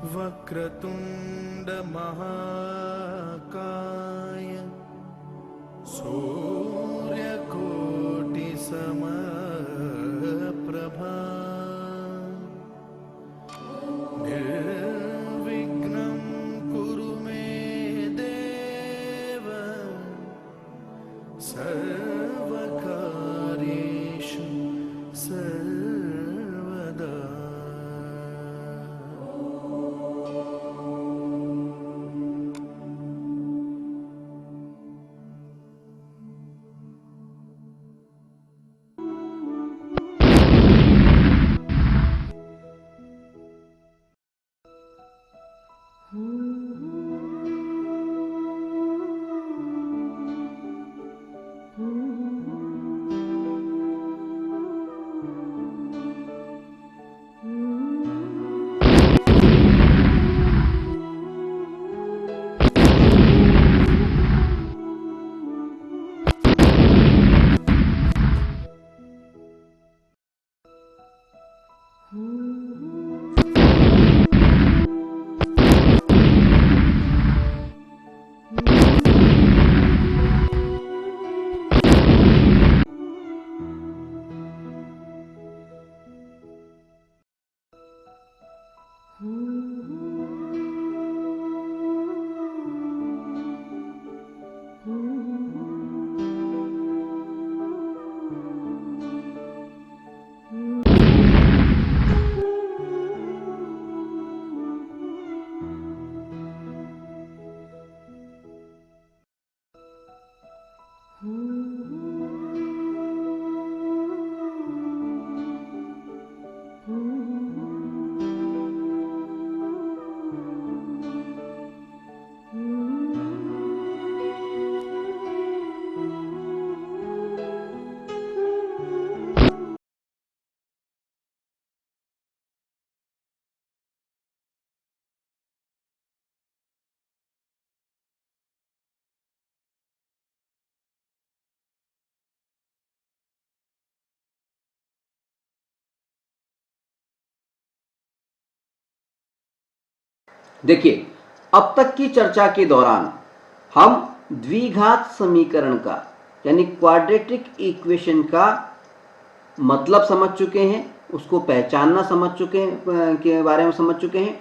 वक्रतुंड महाकाय सूर्यकोटि समप्रभा निर्विघ्नं कुरु मे देव सर्वकार्येषु सर्वदा। देखिए, अब तक की चर्चा के दौरान हम द्विघात समीकरण का यानी क्वाड्रेटिक इक्वेशन का मतलब समझ चुके हैं, उसको पहचानना समझ चुके हैं, के बारे में समझ चुके हैं।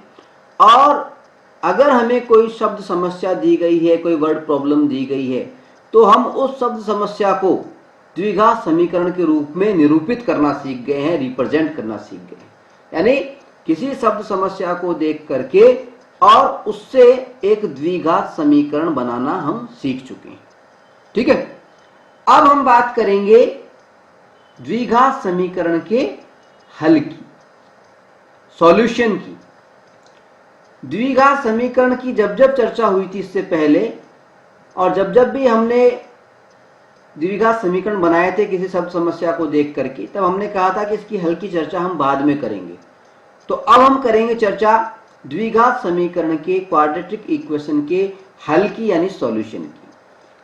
और अगर हमें कोई शब्द समस्या दी गई है, कोई वर्ड प्रॉब्लम दी गई है, तो हम उस शब्द समस्या को द्विघात समीकरण के रूप में निरूपित करना सीख गए हैं, रिप्रेजेंट करना सीख गए हैं। यानी किसी शब्द समस्या को देख करके और उससे एक द्विघात समीकरण बनाना हम सीख चुके हैं। ठीक है, अब हम बात करेंगे द्विघात समीकरण के हल की, सॉल्यूशन की। द्विघात समीकरण की जब जब चर्चा हुई थी इससे पहले, और जब जब भी हमने द्विघात समीकरण बनाए थे किसी शब्द समस्या को देख करके, तब हमने कहा था कि इसकी हल की चर्चा हम बाद में करेंगे। तो अब हम करेंगे चर्चा द्विघात समीकरण के, क्वाड्रेटिक इक्वेशन के हल की यानी सॉल्यूशन की।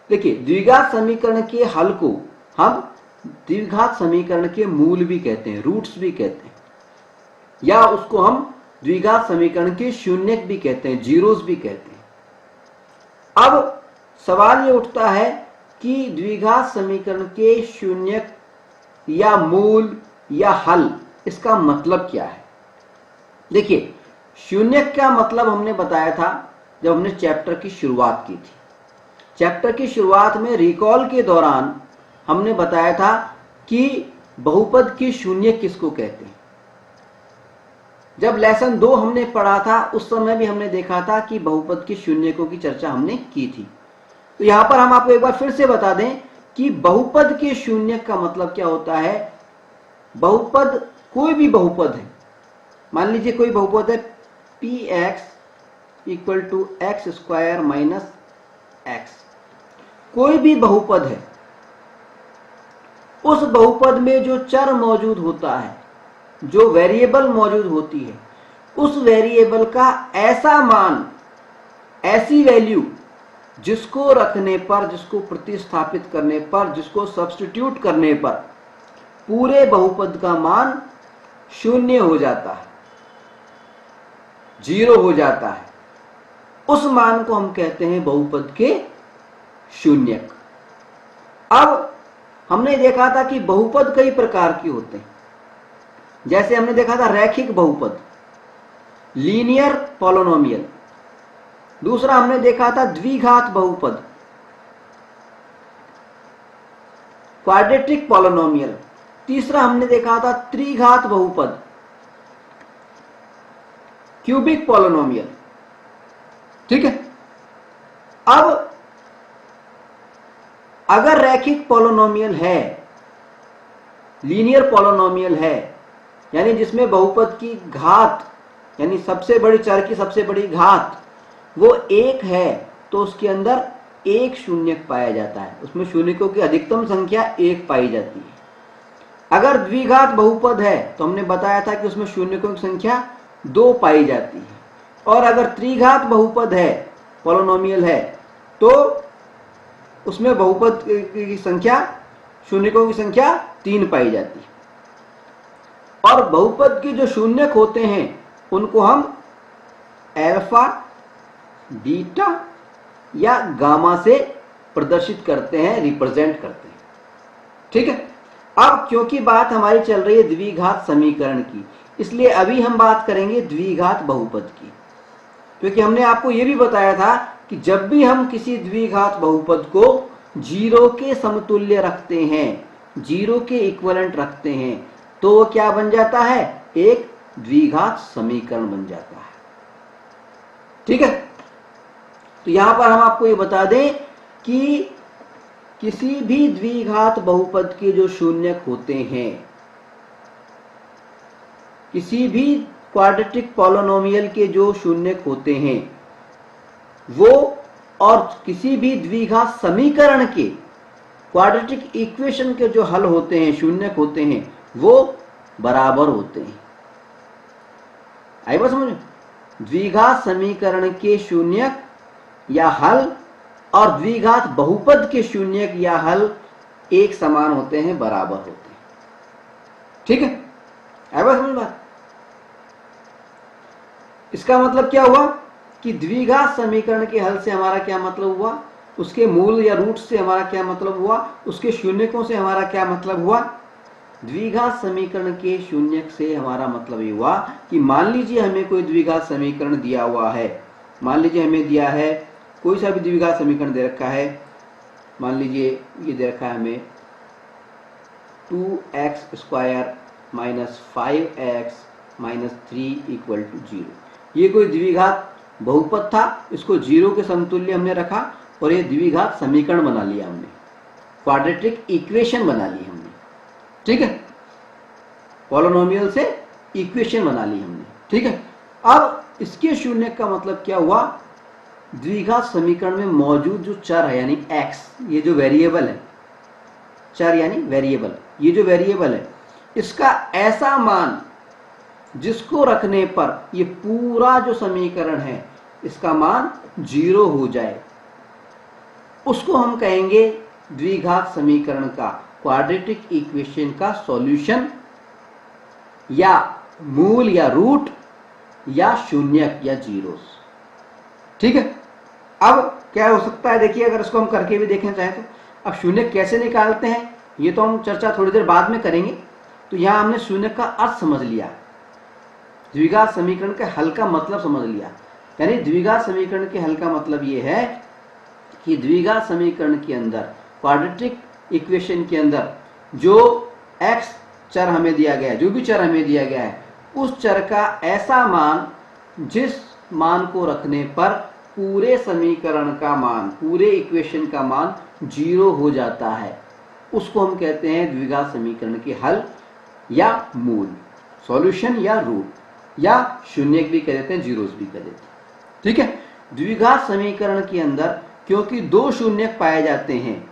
देखिए, द्विघात समीकरण के हल को हम द्विघात समीकरण के मूल भी कहते हैं, रूट्स भी कहते हैं, या उसको हम द्विघात समीकरण के शून्यक भी कहते हैं, जीरोस भी कहते हैं। अब सवाल ये उठता है कि द्विघात समीकरण के शून्यक या मूल या हल, इसका मतलब क्या है। देखिए, शून्यक का मतलब हमने बताया था जब हमने चैप्टर की शुरुआत की थी। चैप्टर की शुरुआत में रिकॉल के दौरान हमने बताया था कि बहुपद के शून्यक किसको कहते हैं। जब लेसन 2 हमने पढ़ा था उस समय भी हमने देखा था कि बहुपद के शून्यकों की चर्चा हमने की थी। तो यहां पर हम आपको एक बार फिर से बता दें कि बहुपद के शून्यक का मतलब क्या होता है। बहुपद कोई भी बहुपद है, मान लीजिए कोई बहुपद है px equal to x square minus x, कोई भी बहुपद है, उस बहुपद में जो चर मौजूद होता है, जो वेरिएबल मौजूद होती है, उस वेरिएबल का ऐसा मान, ऐसी वैल्यू जिसको रखने पर, जिसको प्रतिस्थापित करने पर, जिसको सब्स्टिट्यूट करने पर पूरे बहुपद का मान शून्य हो जाता है। जीरो हो जाता है, उस मान को हम कहते हैं बहुपद के शून्यक। अब हमने देखा था कि बहुपद कई प्रकार के होते हैं। जैसे हमने देखा था रैखिक बहुपद, लीनियर पॉलिनोमियल। दूसरा हमने देखा था द्विघात बहुपद, क्वाड्रेटिक पॉलिनोमियल। तीसरा हमने देखा था त्रिघात बहुपद, क्यूबिक पॉलिनोमियल। ठीक है। अब अगर रैखिक पॉलिनोमियल है, लीनियर पॉलिनोमियल है, यानी जिसमें बहुपद की घात यानी सबसे बड़ी चर की सबसे बड़ी घात वो एक है, तो उसके अंदर एक शून्यक पाया जाता है, उसमें शून्यकों की अधिकतम संख्या एक पाई जाती है। अगर द्विघात बहुपद है तो हमने बताया था कि उसमें शून्यकों की संख्या दो पाई जाती है। और अगर त्रिघात बहुपद है, पॉलिनोमियल है, तो उसमें बहुपद की संख्या, शून्यकों की संख्या तीन पाई जाती है। और बहुपद की जो शून्यक होते हैं उनको हम अल्फा, बीटा या गामा से प्रदर्शित करते हैं, रिप्रेजेंट करते हैं। ठीक है। अब क्योंकि बात हमारी चल रही है द्विघात समीकरण की, इसलिए अभी हम बात करेंगे द्विघात बहुपद की। क्योंकि हमने आपको यह भी बताया था कि जब भी हम किसी द्विघात बहुपद को जीरो के समतुल्य रखते हैं, जीरो के इक्विवेलेंट रखते हैं, तो वो क्या बन जाता है? एक द्विघात समीकरण बन जाता है। ठीक है। तो यहां पर हम आपको ये बता दें कि किसी भी द्विघात बहुपद के जो शून्यक होते हैं, किसी भी क्वाड्रेटिक पॉलिनोमियल के जो शून्यक होते हैं, वो और किसी भी द्विघात समीकरण के, क्वाड्रेटिक इक्वेशन के जो हल होते हैं, शून्यक होते हैं, वो बराबर होते हैं। आई बात समझ? द्विघात समीकरण के शून्यक या हल और द्विघात बहुपद के शून्यक या हल एक समान होते हैं, बराबर होते हैं। ठीक है। आई बात समझ बात? इसका मतलब क्या हुआ कि द्विघात समीकरण के हल से हमारा क्या मतलब हुआ, उसके मूल या रूट से हमारा क्या मतलब हुआ, उसके शून्यकों से हमारा क्या मतलब हुआ। द्विघात समीकरण के शून्यक से हमारा मतलब ये हुआ कि मान लीजिए हमें कोई द्विघात समीकरण दिया हुआ है, मान लीजिए हमें दिया है कोई सा भी द्विघात समीकरण दे रखा है, मान लीजिए ये दे रखा है हमें 2x² - 5x - 3 = 0। ये कोई द्विघात बहुपद था, इसको जीरो के समतुल्य हमने रखा और ये द्विघात समीकरण बना लिया हमने, क्वाड्रेटिक इक्वेशन बना ली हमने। ठीक है। पॉलिनोमियल से इक्वेशन बना ली हमने। ठीक है। अब इसके शून्य का मतलब क्या हुआ, द्विघात समीकरण में मौजूद जो चर है यानी x, ये जो वेरिएबल है, चर यानी वेरिएबल, ये जो वेरिएबल है, इसका ऐसा मान जिसको रखने पर ये पूरा जो समीकरण है इसका मान जीरो हो जाए, उसको हम कहेंगे द्विघात समीकरण का, क्वाड्रेटिक इक्वेशन का सॉल्यूशन या मूल या रूट या शून्यक या जीरोस। ठीक है। अब क्या हो सकता है, देखिए अगर इसको हम करके भी देखना चाहें तो, अब शून्यक कैसे निकालते हैं ये तो हम चर्चा थोड़ी देर बाद में करेंगे। तो यहां हमने शून्यक का अर्थ समझ लिया, द्विघात समीकरण के हल का मतलब समझ लिया। यानी द्विघात समीकरण के हल का मतलब ये है कि द्विघात समीकरण के अंदर, क्वाड्रेटिक इक्वेशन के अंदर जो x चर हमें दिया गया है, जो भी चर हमें दिया गया है, उस चर का ऐसा मान जिस मान को रखने पर पूरे समीकरण का मान, पूरे इक्वेशन का मान जीरो हो जाता है, उसको हम कहते हैं द्विघात समीकरण के हल या मूल, सॉल्यूशन या रूट या शून्यक भी कह देते हैं, जीरोस भी कह देते हैं। ठीक है। द्विघात समीकरण के अंदर क्योंकि दो शून्यक पाए जाते हैं,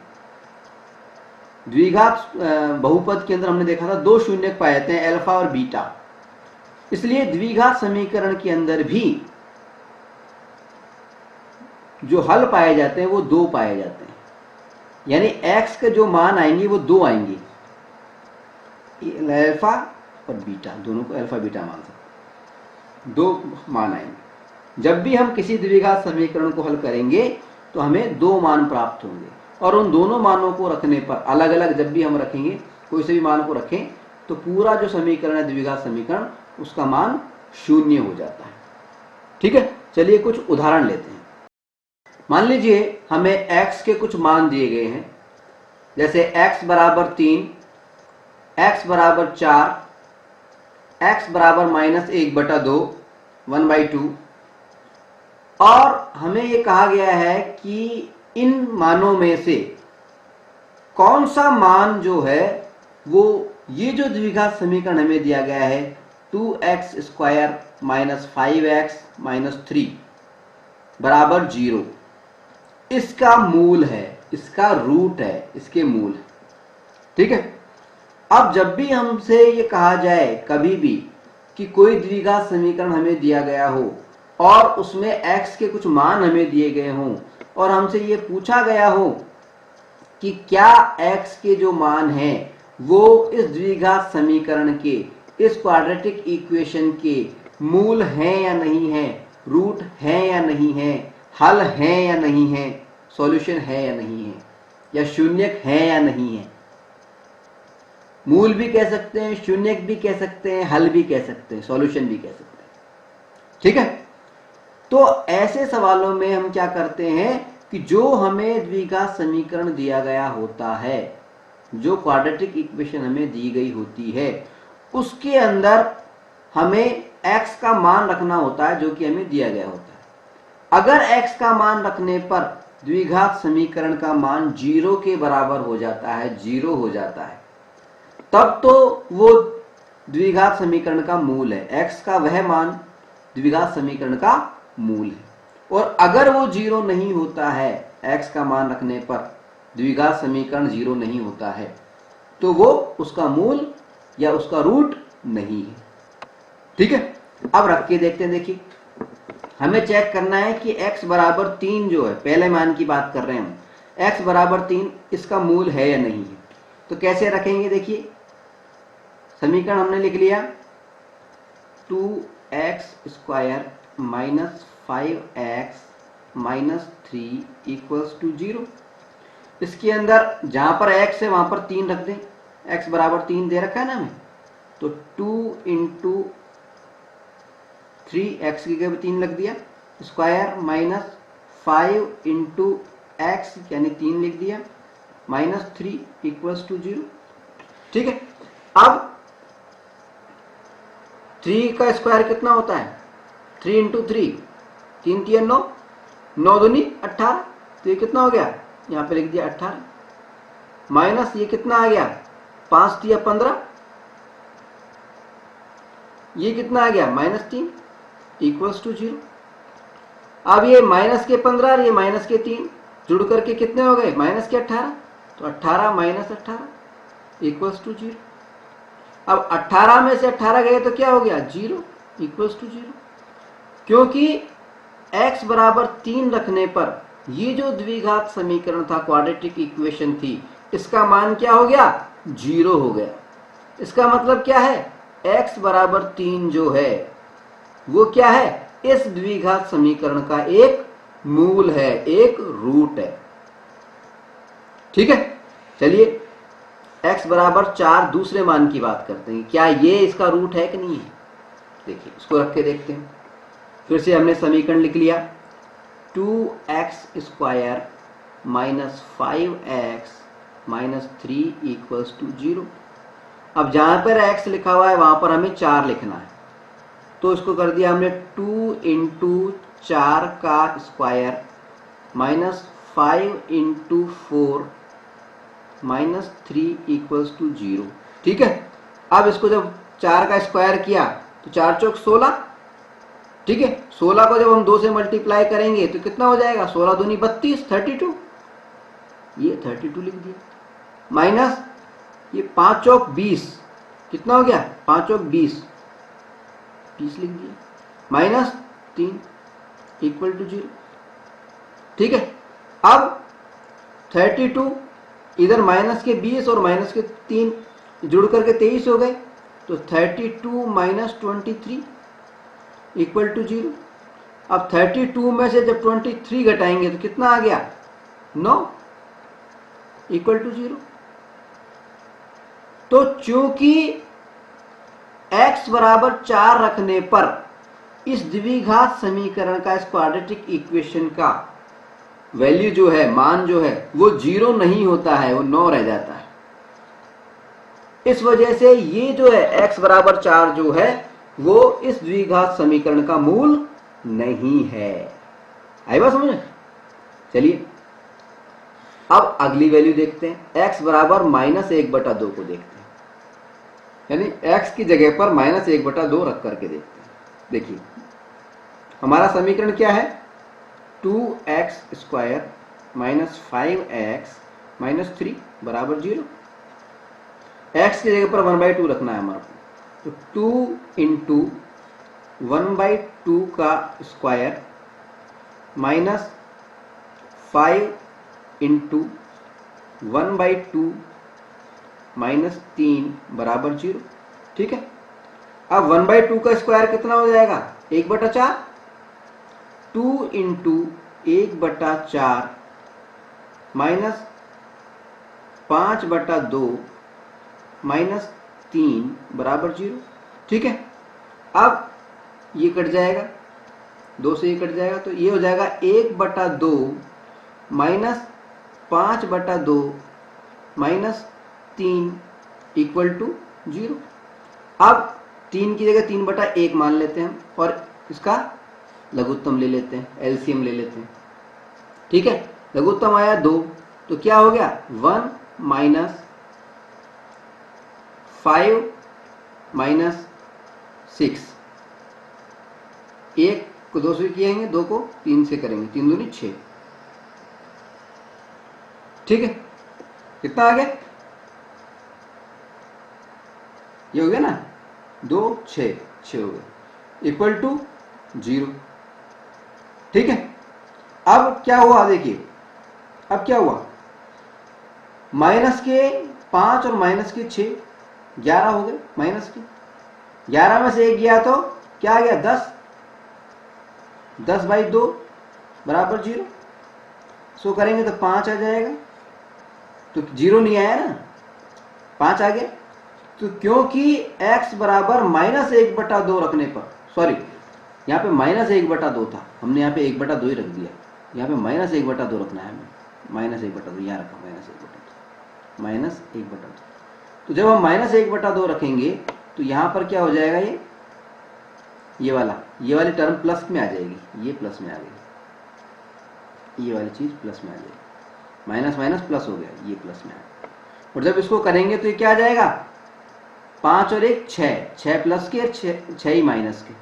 द्विघात बहुपद के अंदर हमने देखा था दो शून्यक पाए जाते हैं, अल्फा और बीटा, इसलिए द्विघात समीकरण के अंदर भी जो हल पाए जाते हैं वो दो पाए जाते हैं। यानी x के जो मान आएंगे वो दो आएंगे, अल्फा और बीटा, दोनों को अल्फा बीटा मान सकते हैं। दो मान आएंगे। जब भी हम किसी द्विघात समीकरण को हल करेंगे तो हमें दो मान प्राप्त होंगे, और उन दोनों मानों को रखने पर अलग अलग जब भी हम रखेंगे, कोई से भी मान को रखें तो पूरा जो समीकरण है द्विघात समीकरण उसका मान शून्य हो जाता है। ठीक है, चलिए कुछ उदाहरण लेते हैं। मान लीजिए हमें x के कुछ मान दिए गए हैं, जैसे x बराबर 3, x बराबर 4, x बराबर -1/2, 1/2, और हमें ये कहा गया है कि इन मानों में से कौन सा मान जो है वो ये जो द्विघात समीकरण हमें दिया गया है 2x square minus 5x minus 3 बराबर 0, इसका मूल है, इसका रूट है, इसके मूल है। ठीक है, अब जब भी हमसे ये कहा जाए कभी भी कि कोई द्विघात समीकरण हमें दिया गया हो और उसमें x के कुछ मान हमें दिए गए हों और हमसे ये पूछा गया हो कि क्या x के जो मान हैं वो इस द्विघात समीकरण के, इस क्वाड्रेटिक इक्वेशन के मूल हैं या नहीं है, रूट है या नहीं है, हल है या नहीं है, सॉल्यूशन है या नहीं है, या शून्यक है या नहीं है। मूल भी कह सकते हैं, शून्यक भी कह सकते हैं, हल भी कह सकते हैं, सॉल्यूशन भी कह सकते हैं। ठीक है, तो ऐसे सवालों में हम क्या करते हैं कि जो हमें द्विघात समीकरण दिया गया होता है, जो क्वाड्रेटिक इक्वेशन हमें दी गई होती है, उसके अंदर हमें x का मान रखना होता है जो कि हमें दिया गया होता है। अगर x का मान रखने पर द्विघात समीकरण का मान 0 के बराबर हो जाता है, 0 हो जाता है, तब तो वो द्विघात समीकरण का मूल है, x का वह मान द्विघात समीकरण का मूल है। और अगर वो 0 नहीं होता है, x का मान रखने पर द्विघात समीकरण 0 नहीं होता है, तो वो उसका मूल या उसका रूट नहीं है। ठीक है, अब रख के देखते हैं। देखिए, हमें चेक करना है कि x बराबर 3 जो है, पहले मान की बात कर रहे हैं हम, x बराबर 3 इसका मूल है या नहीं है। तो कैसे रखेंगे, देखिए समीकरण हमने लिख लिया 2x square minus 5x minus 3 equals to 0। इसके अंदर जहां पर x है वहां पर 3 रख दें, x बराबर 3 दे रखा है ना हमें, तो 2 इंटू 3 x की जगह 3 लग दिया, स्क्वायर माइनस 5 इंटू एक्स यानी 3 लिख दिया, माइनस 3 इक्वल्स टू 0। ठीक है, अब 3 का स्क्वायर कितना होता है, 3 इंटू 3, 3 3 9, 9 दूनी 18, तो ये कितना हो गया, यहाँ पे लिख दिया 18, माइनस ये कितना आ गया 5 3 15, ये कितना आ गया -3 इक्वल्स टू 0। अब ये माइनस के 15 और ये माइनस के 3 जुड़ करके कितने हो गए, माइनस के 18, तो 18 माइनस 18 इक्वल्स टू 0। अब 18 में से 18 गए तो क्या हो गया, 0 इक्वल्स टू 0। क्योंकि x बराबर 3 रखने पर ये जो द्विघात समीकरण था, क्वाड्रेटिक इक्वेशन थी, इसका मान क्या हो गया, 0 हो गया। इसका मतलब क्या है, x बराबर 3 जो है वो क्या है, इस द्विघात समीकरण का एक मूल है, एक रूट है। ठीक है, चलिए x बराबर 4 दूसरे मान की बात करते हैं, क्या ये इसका रूट है कि नहीं है। देखिए इसको रख के देखते हैं। फिर से हमने समीकरण लिख लिया 2x square minus 5x minus 3 equals to 0। अब जहां पर x लिखा हुआ है वहां पर हमें 4 लिखना है, तो इसको कर दिया हमने 2 इंटू 4 का square minus 5 into 4 minus 3 equals to 0। ठीक है, अब इसको जब 4 का स्क्वायर किया तो 4 चौक 16। ठीक है, 16 को जब हम 2 से मल्टीप्लाई करेंगे तो कितना हो जाएगा, 16 दूनी 32, 32, ये 32 लिख दिया, माइनस ये 5 चौक 20, कितना हो गया, 5 चौक 20, 20 लिख दिया, माइनस 3 इक्वल टू 0। ठीक है, अब 32 इधर माइनस के 20 और माइनस के 3 जुड़ करके 23 हो गए, तो 32 माइनस 23, इक्वल टू 0। अब 32 में से जब 23 घटाएंगे तो कितना आ गया, 9 इक्वल टू 0। तो चूंकि x बराबर 4 रखने पर इस द्विघात समीकरण का, इस क्वाड्रेटिक इक्वेशन का वैल्यू जो है, मान जो है वो 0 नहीं होता है, वो 9 रह जाता है। इस वजह से ये जो है x बराबर 4 जो है वो इस द्विघात समीकरण का मूल नहीं है। आई बात समझ? चलिए अब अगली वैल्यू देखते हैं, x बराबर -1/2 को देखते हैं, यानी x की जगह पर -1/2 रख करके देखते हैं। देखिए हमारा समीकरण क्या है, 2x² - 5x - 3 बराबर 0। x की जगह पर 1/2 रखना है हमारे को, तो 2 × 1/2 का स्क्वायर माइनस 5 × 1/2 माइनस 3 बराबर 0। ठीक है, अब 1/2 का स्क्वायर कितना हो जाएगा, 1/4। 2 × 1/4 माइनस 5/2 माइनस 3 बराबर 0। ठीक है, अब ये कट जाएगा, 2 से ये कट जाएगा, तो ये हो जाएगा 1/2 माइनस 5/2 माइनस 3 इक्वल टू 0। अब 3 की जगह 3/1 मान लेते हैं और इसका लघुत्तम ले लेते हैं, एलसीएम ले लेते हैं। ठीक है, लघुत्तम आया 2, तो क्या हो गया, 1 माइनस 5 माइनस 6। 1 को 2 से किएंगे, 2 को 3 से करेंगे, 3 दूनी 6। ठीक है, कितना आ गया, ये हो गया ना, 2 6 6 हो गया, इक्वल टू 0। ठीक है, अब क्या हुआ, देखिए अब क्या हुआ, माइनस के 5 और माइनस के 6 11 हो गए, माइनस के 11 में से 1 गया तो क्या आ गया, 10। 10/2 बराबर 0। सो करेंगे तो 5 आ जाएगा, तो 0 नहीं आया ना, 5 आ गया। तो क्योंकि x बराबर -1/2 रखने पर, सॉरी यहाँ पे -1/2 था, हमने यहाँ पे 1/2 ही रख दिया, यहाँ पे -1/2 रखना है हमें, -1/2 यहाँ रखा, -1/2। तो जब हम -1/2 रखेंगे तो यहाँ पर क्या हो जाएगा, ये वाली टर्म प्लस में आ जाएगी, ये प्लस में आ गई, ये वाली चीज प्लस में आ जाएगी, माइनस माइनस प्लस हो गया, ये प्लस में आ गया। और जब इसको करेंगे तो ये क्या आ जाएगा, 5 और 1 6, 6 प्लस के 6 ही माइनस के,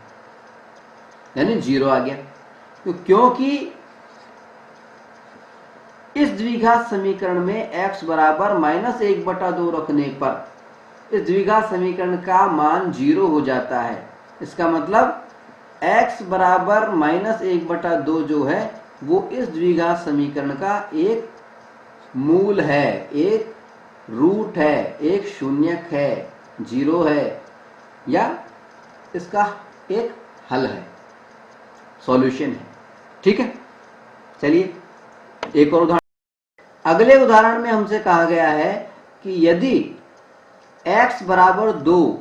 यानी 0 आ गया। तो क्योंकि इस द्विघात समीकरण में x बराबर -1/2 रखने पर इस द्विघात समीकरण का मान 0 हो जाता है। इसका मतलब x बराबर -1/2 जो है वो इस द्विघात समीकरण का एक मूल है, एक रूट है, एक शून्यक है, 0 है, या इसका एक हल है, सॉल्यूशन है। ठीक है, चलिए एक और उदाहरण। अगले उदाहरण में हमसे कहा गया है कि यदि x बराबर 2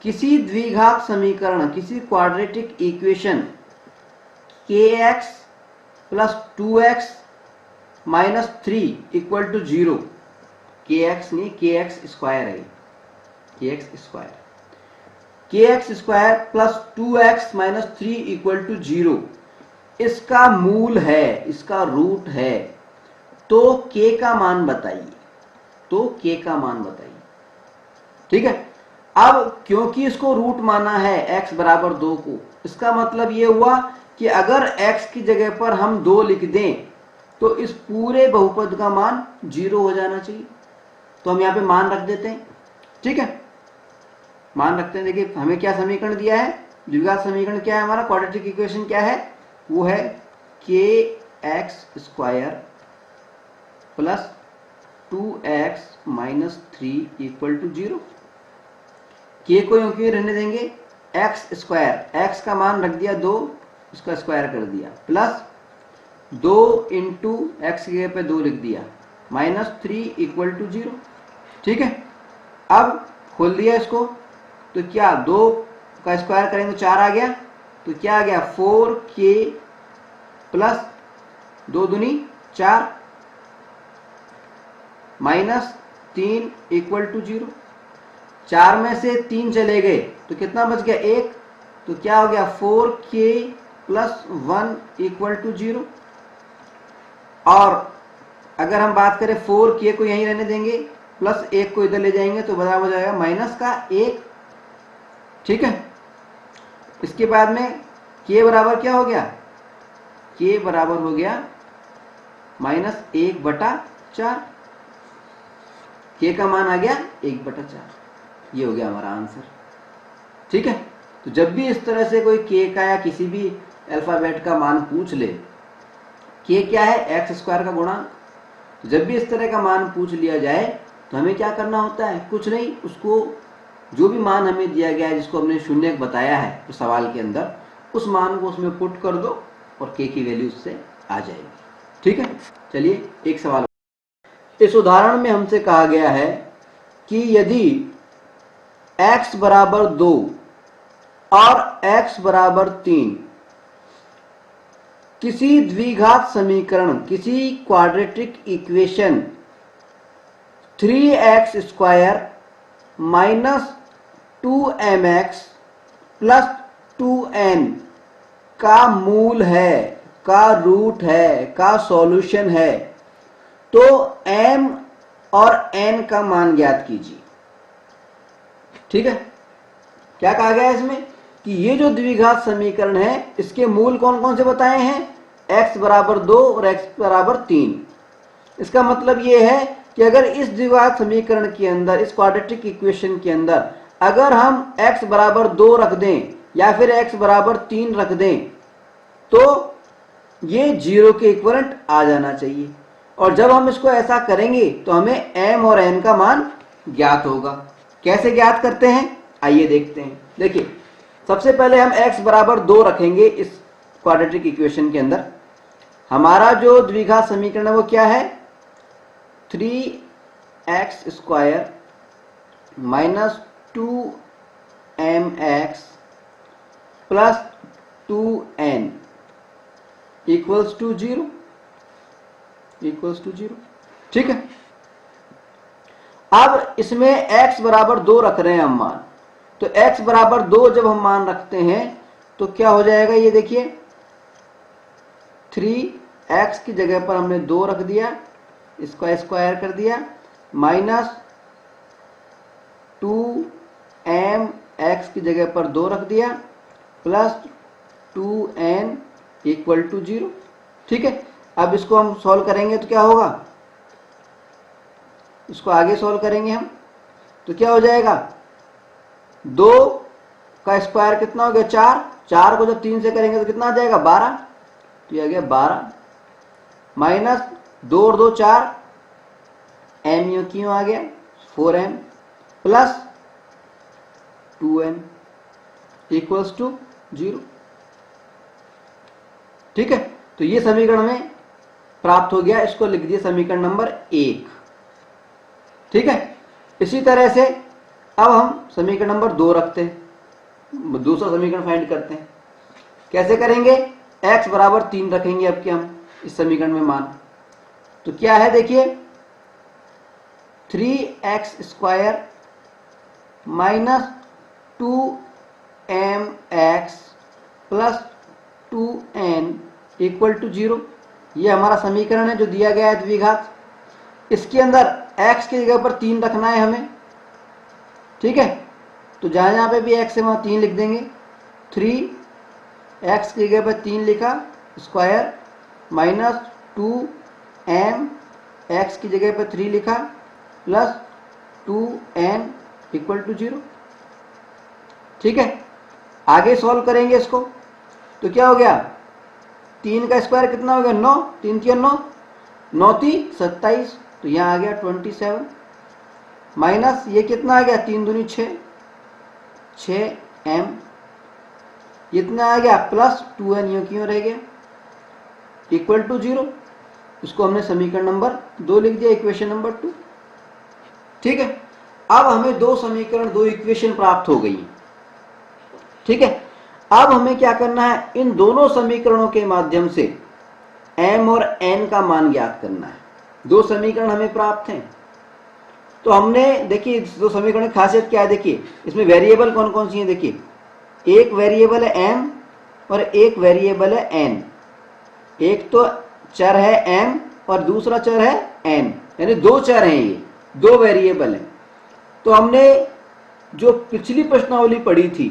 किसी द्विघात समीकरण, किसी quadratic equation kx plus 2x minus 3 equal to 0, kx नहीं, kx स्क्वायर है, kx square plus 2x minus 3 equal to 0 इसका मूल है, इसका रूट है, तो k का मान बताइए, ठीक है। अब क्योंकि इसको रूट माना है x बराबर 2 को, इसका मतलब ये हुआ कि अगर x की जगह पर हम 2 लिख दें तो इस पूरे बहुपद का मान 0 हो जाना चाहिए। तो हम यहाँ पे मान रख देते हैं, ठीक है, मान रखते हैं। देखिए हमें क्या समीकरण दिया है, द्विघात समीकरण क्या है हमारा, क्वाड्रेटिक इक्वेशन क्या है, वो है kx square plus 2x minus 3 equal to 0। k को क्यों रहने देंगे, एक्स स्क्वायर, एक्स का मान रख दिया 2, उसका स्क्वायर कर दिया, प्लस 2 इंटू एक्स की जगह पे 2 लिख दिया, -3 इक्वल टू 0। ठीक है, अब खोल दिया इसको, तो क्या 2 का स्क्वायर करेंगे तो 4 आ गया, तो क्या आ गया 4k प्लस 2 दूनी 4 -3 इक्वल टू 0। 4 में से 3 चले गए तो कितना बच गया 1, तो क्या हो गया 4k प्लस 1 इक्वल टू 0। और अगर हम बात करें 4k को यहीं रहने देंगे, प्लस 1 को इधर ले जाएंगे तो बराबर हो जाएगा माइनस का 1। ठीक है, इसके बाद में k बराबर क्या हो गया, k बराबर हो गया -1/4, k का मान आ गया 1/4। ये हो गया हमारा आंसर। ठीक है, तो जब भी इस तरह से कोई k का या किसी भी अल्फाबेट का मान पूछ ले, k क्या है, एक्स स्क्वायर का गुणांक, तो जब भी इस तरह का मान पूछ लिया जाए तो हमें क्या करना होता है, कुछ नहीं, उसको जो भी मान हमें दिया गया है, जिसको हमने शून्य बताया है तो सवाल के अंदर, उस मान को उसमें पुट कर दो और k की वैल्यू उससे आ जाएगी। ठीक है, चलिए एक सवाल। इस उदाहरण में हमसे कहा गया है कि यदि x बराबर 2 और x बराबर 3 किसी द्विघात समीकरण, किसी quadratic equation 3x square minus 2mx plus 2n का मूल है, का रूट है, का सॉल्यूशन है, तो m और n का मान ज्ञात कीजिए। ठीक है, क्या कहा गया है इसमें कि ये जो द्विघात समीकरण है इसके मूल कौन कौन से बताए हैं, x बराबर 2 और x बराबर 3। इसका मतलब ये है कि अगर इस द्विघात समीकरण के अंदर, इस क्वाड्रेटिक इक्वेशन के अंदर अगर हम x बराबर 2 रख दें या फिर x बराबर 3 रख दें तो ये 0 के इक्विवेलेंट आ जाना चाहिए। और जब हम इसको ऐसा करेंगे तो हमें m और n का मान ज्ञात होगा। कैसे ज्ञात करते हैं, आइए देखते हैं। देखिए, सबसे पहले हम x बराबर 2 रखेंगे इस क्वाड्रेटिक इक्वेशन के अंदर। हमारा जो द्विघात समीकरण है वो क्या है, 3x square minus 2mx plus 2n equals to 0, equals to 0। ठीक है, अब इसमें x बराबर 2 रख रहे हैं हम मान, तो x बराबर 2 जब हम मान रखते हैं तो क्या हो जाएगा, ये देखिए 3x की जगह पर हमने 2 रख दिया, इसका स्क्वायर कर दिया, माइनस 2mx की जगह पर 2 रख दिया, प्लस 2n इक्वल टू 0। ठीक है, अब इसको हम सॉल्व करेंगे तो क्या होगा, इसको आगे सॉल्व करेंगे हम तो क्या हो जाएगा, 2 का स्क्वायर कितना हो गया 4, 4 को जब 3 से करेंगे तो कितना आ जाएगा 12, तो ये आ गया 12, माइनस 2 और 2 4, m यू क्यों आ गया 4m plus 2n equals to 0। ठीक है, तो ये समीकरण में प्राप्त हो गया, इसको लिख दिया समीकरण नंबर 1। ठीक है, इसी तरह से अब हम समीकरण नंबर 2 रखते हैं, दूसरा समीकरण फाइंड करते हैं। कैसे करेंगे, x बराबर 3 रखेंगे अब कि हम इस समीकरण में मान, तो क्या है देखिए 3x square minus 2mx plus 2n equal to 0। ये हमारा समीकरण है जो दिया गया है द्विघात। इसके अंदर x की जगह पर 3 रखना है हमें। ठीक है, तो जहां जहां पे भी x है वहां 3 लिख देंगे। 3x की जगह पर 3 लिखा, स्क्वायर माइनस 2m x की जगह पर 3 लिखा, प्लस 2n इक्वल टू 0। ठीक है, आगे सॉल्व करेंगे इसको तो क्या हो गया, 3 का स्क्वायर कितना हो गया 9, 3 3 9, 9 3 27, तो यहाँ आ गया 27, माइनस ये कितना आ गया 3 दूनी 6, 6m इतना आ गया प्लस 2n यूं क्यों रह गया इक्वल टू 0। इसको हमने समीकरण नंबर 2 लिख दिया, इक्वेशन नंबर 2। ठीक है, अब हमें दो समीकरण, दो इक्वेशन प्राप्त हो गई। ठीक है, अब हमें क्या करना है, इन दोनों समीकरणों के माध्यम से m और n का मान ज्ञात करना है। दो समीकरण हमें प्राप्त हैं, तो हमने देखिए दो समीकरण की खासियत क्या है, देखिए इसमें वेरिएबल कौन कौन सी है। देखिए एक वेरिएबल है m और एक वेरिएबल है n। एक तो चर है m और दूसरा चर है n, यानी दो चर हैं, ये दो वेरिएबल हैं। तो हमने जो पिछली प्रश्नावली पढ़ी थी,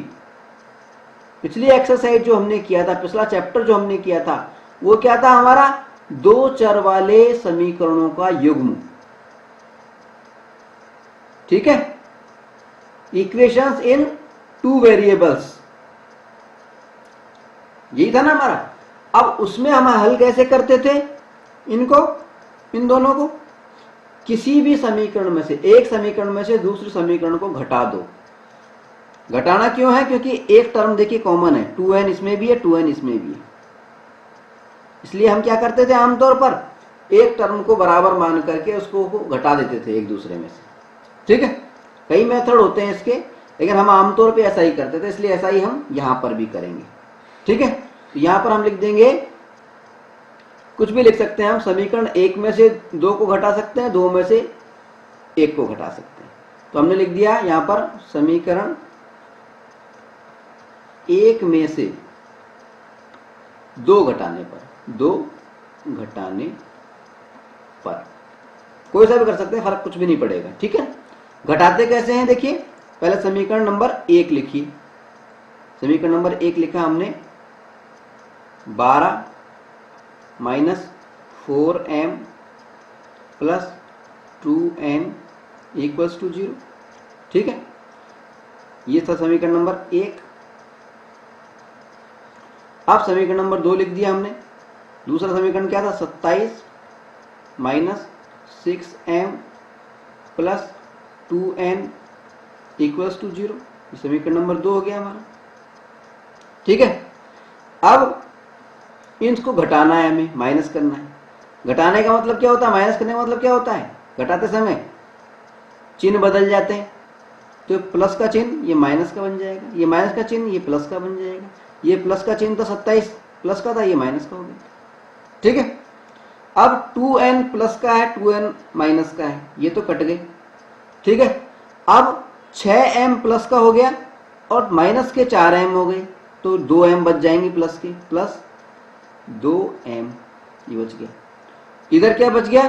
पिछली एक्सरसाइज जो हमने किया था, पिछला चैप्टर जो हमने किया था, वो क्या था हमारा, दो चर वाले समीकरणों का युग्म। ठीक है, इक्वेशंस इन टू वेरिएबल्स, यही था ना हमारा। अब उसमें हम हल कैसे करते थे इनको, इन दोनों को, किसी भी समीकरण में से, एक समीकरण में से दूसरे समीकरण को घटा दो। घटाना क्यों है, क्योंकि एक टर्म देखिए कॉमन है, 2n इसमें भी है 2n इसमें भी है, इसलिए हम क्या करते थे, आमतौर पर एक टर्म को बराबर मान करके उसको घटा देते थे एक दूसरे में से। ठीक है, कई मेथड होते हैं इसके, लेकिन हम आमतौर पे ऐसा ही करते थे, इसलिए ऐसा ही हम यहां पर भी करेंगे। ठीक है, तो यहां पर हम लिख देंगे, कुछ भी लिख सकते हैं हम, समीकरण एक में से दो को घटा सकते हैं, दो में से एक को घटा सकते हैं। तो हमने लिख दिया यहां पर समीकरण एक में से दो घटाने पर, दो घटाने पर, कोई सा भी कर सकते हैं, फर्क कुछ भी नहीं पड़ेगा। ठीक है, घटाते कैसे हैं, देखिए पहले समीकरण नंबर एक लिखिए। समीकरण नंबर एक लिखा हमने, 12 minus 4m plus 2n equals to 0। ठीक है, ये था समीकरण नंबर एक। अब समीकरण नंबर 2 लिख दिया हमने। दूसरा समीकरण क्या था, 27 minus 6m plus 2n equals to 0। समीकरण नंबर 2 हो गया हमारा। ठीक है, अब इनको घटाना है, हमें माइनस करना है। घटाने का मतलब क्या होता है, माइनस करने का मतलब क्या होता है, घटाते समय चिन्ह बदल जाते हैं। तो प्लस का चिन्ह ये माइनस का बन जाएगा, ये माइनस का चिन्ह ये प्लस का बन जाएगा। ये प्लस का चिन्ह था 27 प्लस का था, ये माइनस का हो गया। ठीक है, अब 2n प्लस का है, 2n माइनस का है, ये तो कट गए। ठीक है, अब 6m प्लस का हो गया और माइनस के 4m हो गए, तो 2m बच जाएंगे प्लस के, प्लस 2m ये बच गया। इधर क्या बच गया,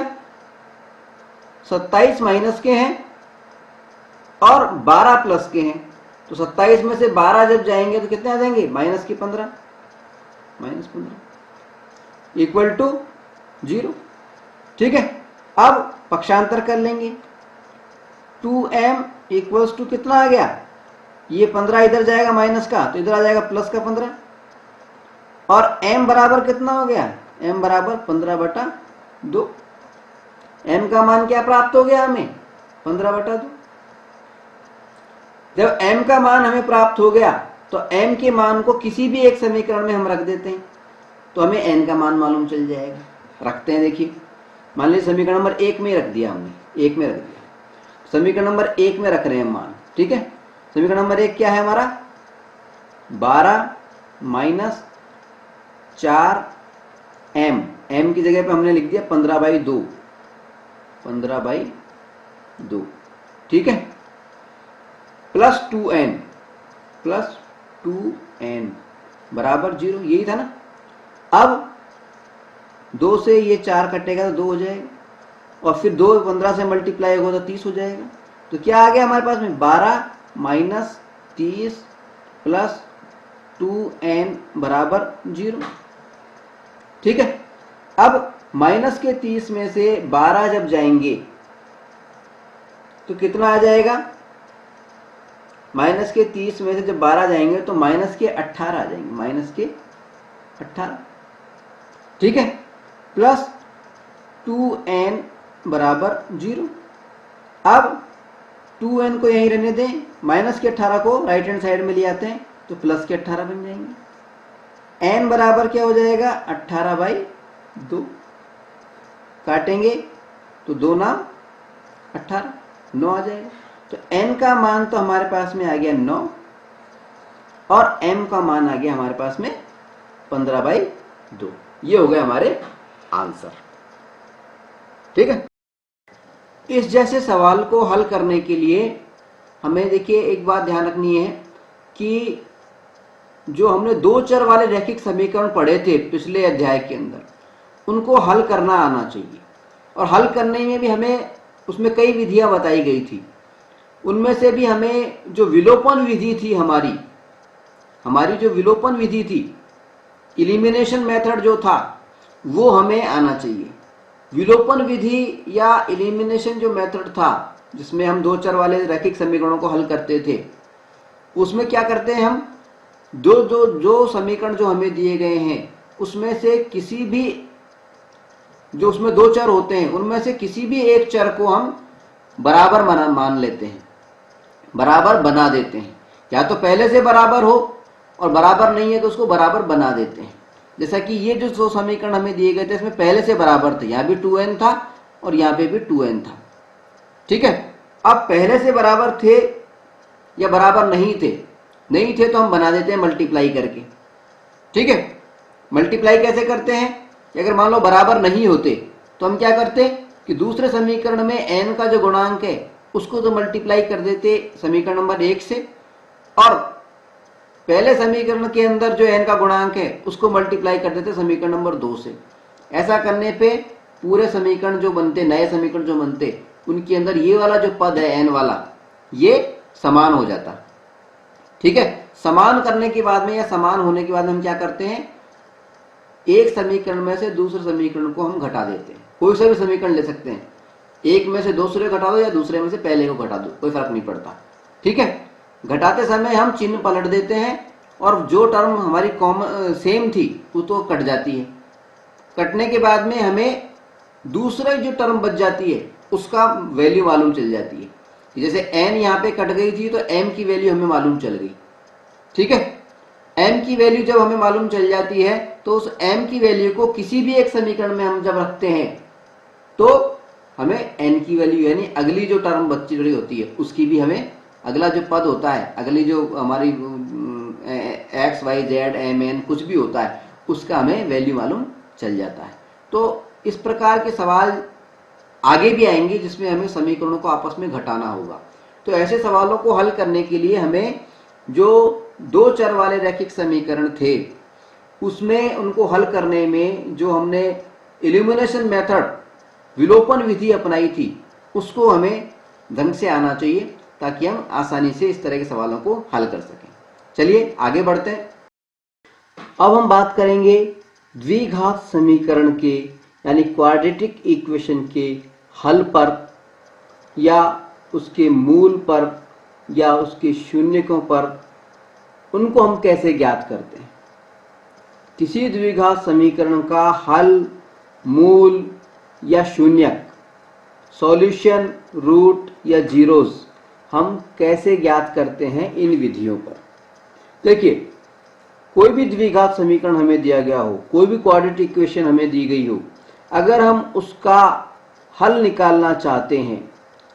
27 माइनस के हैं और 12 प्लस के हैं, तो 27 में से 12 जब जाएंगे तो कितने आ जाएंगे, माइनस के 15, माइनस 15 इक्वल टू 0। ठीक है, अब पक्षांतर कर लेंगे, 2m इक्वल्स टू कितना आ गया, ये 15 इधर जाएगा माइनस का, तो इधर आ जाएगा प्लस का 15, और m बराबर कितना हो गया, m बराबर 15/2। m का मान क्या प्राप्त हो गया हमें, 15/2। जब m का मान हमें प्राप्त हो गया तो m के मान को किसी भी एक समीकरण में हम रख देते हैं, तो हमें n का मान मालूम चल जाएगा। रखते हैं, देखिए मान लीजिए समीकरण नंबर एक में रख दिया हमने, एक में रख दिया, समीकरण नंबर एक में रख रहे हैं मान। ठीक है, समीकरण नंबर एक क्या है हमारा, 12 माइनस 4m, m की जगह पे हमने लिख दिया 15/2, 15/2। ठीक है, प्लस 2n, प्लस 2n बराबर 0, यही था ना। अब 2 से ये 4 कटेगा तो 2 हो जाएगा, और फिर 2 15 से मल्टीप्लाई होगा तो 30 हो जाएगा। तो क्या आ गया हमारे पास में, 12 माइनस 30 प्लस 2n बराबर 0। ठीक है, अब माइनस के 30 में से 12 जब जाएंगे तो कितना आ जाएगा, माइनस के 30 में से जब 12 जाएंगे तो माइनस के 18 आ जाएंगे, माइनस के 18। ठीक है, प्लस 2n बराबर 0। अब 2n को यहीं रहने दें, माइनस के 18 को राइट हैंड साइड में ले आते हैं, तो प्लस के 18 बन जाएंगे। n बराबर क्या हो जाएगा 18/2, काटेंगे तो 2 नाम 18, 9 आ जाएगा। तो n का मान तो हमारे पास में आ गया 9 और m का मान आ गया हमारे पास में 15/2। ये हो गए हमारे आंसर। ठीक है। इस जैसे सवाल को हल करने के लिए हमें देखिए एक बात ध्यान रखनी है कि जो हमने दो चर वाले रैखिक समीकरण पढ़े थे पिछले अध्याय के अंदर, उनको हल करना आना चाहिए। और हल करने में भी हमें उसमें कई विधियां बताई गई थी। उनमें से भी हमें जो विलोपन विधि थी, हमारी जो विलोपन विधि थी, इलिमिनेशन मेथड जो था, वो हमें आना चाहिए। विलोपन विधि या इलिमिनेशन जो मेथड था जिसमें हम दो चर वाले रैखिक समीकरणों को हल करते थे, उसमें क्या करते हैं हम, जो समीकरण जो हमें दिए गए हैं उसमें से किसी भी, जो उसमें दो चर होते हैं उनमें से किसी भी एक चर को हम बराबर मान लेते हैं, बराबर बना देते हैं। या तो पहले से बराबर हो और बराबर नहीं है तो उसको बराबर बना देते हैं। जैसा कि ये जो दो समीकरण हमें दिए गए थे इसमें पहले से बराबर थे, यहां भी 2n था और यहां पे भी 2n था। ठीक है। अब पहले से बराबर थे या बराबर नहीं थे तो हम बना देते हैं मल्टीप्लाई करके। ठीक है। मल्टीप्लाई कैसे करते हैं, अगर मान लो बराबर नहीं होते तो हम क्या करते कि दूसरे समीकरण में n का जो गुणांक है उसको तो मल्टीप्लाई कर देते समीकरण नंबर 1 से, और पहले समीकरण के अंदर जो n का गुणांक है उसको मल्टीप्लाई कर देते समीकरण नंबर 2 से। ऐसा करने पे पूरे समीकरण जो बनते, नए समीकरण जो बनते, उनके अंदर ये वाला जो पद है n वाला, ये समान हो जाता। ठीक है। समान करने के बाद में या समान होने के बाद हम क्या करते हैं, एक समीकरण में से दूसरे समीकरण को हम घटा देते हैं। कोई सा भी समीकरण ले सकते हैं, एक में से दूसरे घटा दो या दूसरे में से पहले को घटा दो, कोई फर्क नहीं पड़ता। ठीक है। घटाते समय हम चिन्ह पलट देते हैं और जो टर्म हमारी कॉमन सेम थी वो तो कट जाती है। कटने के बाद में हमें दूसरे जो टर्म बच जाती है उसका वैल्यू मालूम चल जाती है। जैसे n यहाँ पे कट गई थी तो m की वैल्यू हमें मालूम चल गई। ठीक है। m की वैल्यू जब हमें मालूम चल जाती है तो उस m की वैल्यू को किसी भी एक समीकरण में हम जब रखते हैं तो हमें n की वैल्यू यानी अगली जो टर्म बची रही होती है उसकी भी हमें, अगला जो पद होता है, अगली जो हमारी x y z m n कुछ भी होता है उसका हमें वैल्यू मालूम चल जाता है। तो इस प्रकार के सवाल आगे भी आएंगे जिसमें हमें समीकरणों को आपस में घटाना होगा। तो ऐसे सवालों को हल करने के लिए हमें जो दो चर वाले रैखिक समीकरण थे उसमें उनको हल करने में जो हमने इल्यूमिनेशन मेथड, विलोपन विधि अपनाई थी, उसको हमें ढंग से आना चाहिए ताकि हम आसानी से इस तरह के सवालों को हल कर सकें। चलिए आगे बढ़ते हैं। अब हम बात करेंगे द्विघात समीकरण के यानी क्वाड्रेटिक इक्वेशन के हल पर या उसके मूल पर या उसके शून्यकों पर, उनको हम कैसे ज्ञात करते हैं। किसी द्विघात समीकरण का हल, मूल या शून्यक, सॉल्यूशन, रूट या जीरोस हम कैसे ज्ञात करते हैं इन विधियों पर। देखिए, कोई भी द्विघात समीकरण हमें दिया गया हो, कोई भी क्वाड्रेटिक इक्वेशन हमें दी गई हो, अगर हम उसका हल निकालना चाहते हैं,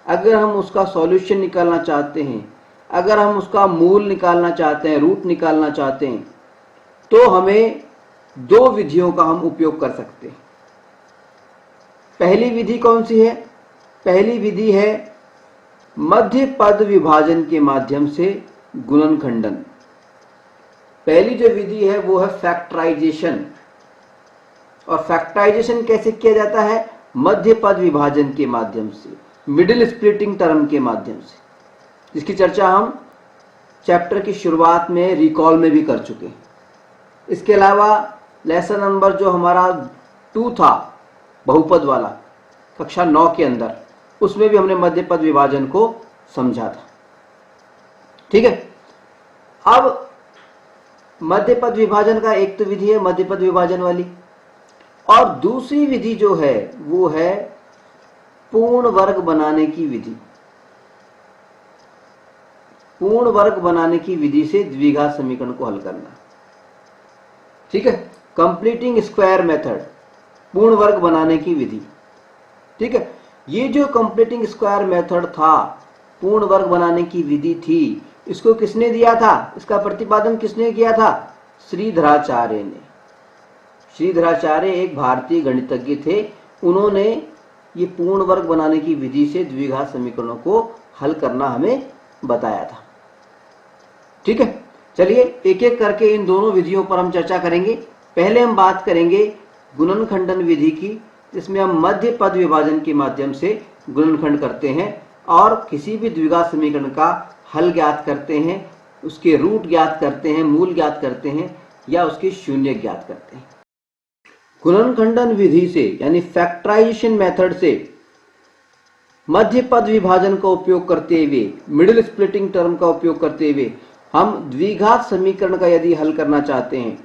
अगर हम उसका सॉल्यूशन निकालना चाहते हैं, अगर हम उसका मूल निकालना चाहते हैं, रूट निकालना चाहते हैं, तो हमें दो विधियों का हम उपयोग कर सकते हैं। पहली विधि कौन सी है? पहली विधि है मध्य पद विभाजन के माध्यम से गुणनखंडन। पहली जो विधि है वो है फैक्टराइजेशन। और फैक्टराइजेशन कैसे किया जाता है? मध्य पद विभाजन के माध्यम से, मिडिल स्प्लिटिंग टर्म के माध्यम से, जिसकी चर्चा हम चैप्टर की शुरुआत में रिकॉल में भी कर चुके हैं। इसके अलावा लेसन नंबर जो हमारा 2 था बहुपद वाला, कक्षा 9 के अंदर, उसमें भी हमने मध्य पद विभाजन को समझा था। ठीक है। अब मध्य पद विभाजन का एक तो विधि है मध्य पद विभाजन वाली, और दूसरी विधि जो है वो है पूर्ण वर्ग बनाने की विधि। पूर्ण वर्ग बनाने की विधि से द्विघात समीकरण को हल करना। ठीक है, कंप्लीटिंग स्क्वायर मेथड, पूर्ण वर्ग बनाने की विधि। ठीक है, ये जो कंप्लीटिंग स्क्वायर मेथड था, पूर्ण वर्ग बनाने की विधि थी, इसको किसने दिया था, इसका प्रतिपादन किसने किया था? श्रीधराचार्य ने। श्रीधराचार्य एक भारतीय गणितज्ञ थे, उन्होंने ये पूर्ण वर्ग बनाने की विधि से द्विघात समीकरणों को हल करना हमें बताया था। ठीक है, चलिए एक एक करके इन दोनों विधियों पर हम चर्चा करेंगे। पहले हम बात करेंगे गुणनखंडन विधि की, जिसमें हम मध्य पद विभाजन के माध्यम से गुणनखंड करते हैं और किसी भी द्विघात समीकरण का हल ज्ञात करते हैं, उसके रूट ज्ञात करते हैं, मूल ज्ञात करते हैं या उसके शून्य ज्ञात करते हैं। गुणनखंडन विधि से यानी फैक्टराइजेशन मेथड से मध्य पद विभाजन का उपयोग करते हुए, मिडिल स्प्लिटिंग टर्म का उपयोग करते हुए हम द्विघात समीकरण का यदि हल करना चाहते हैं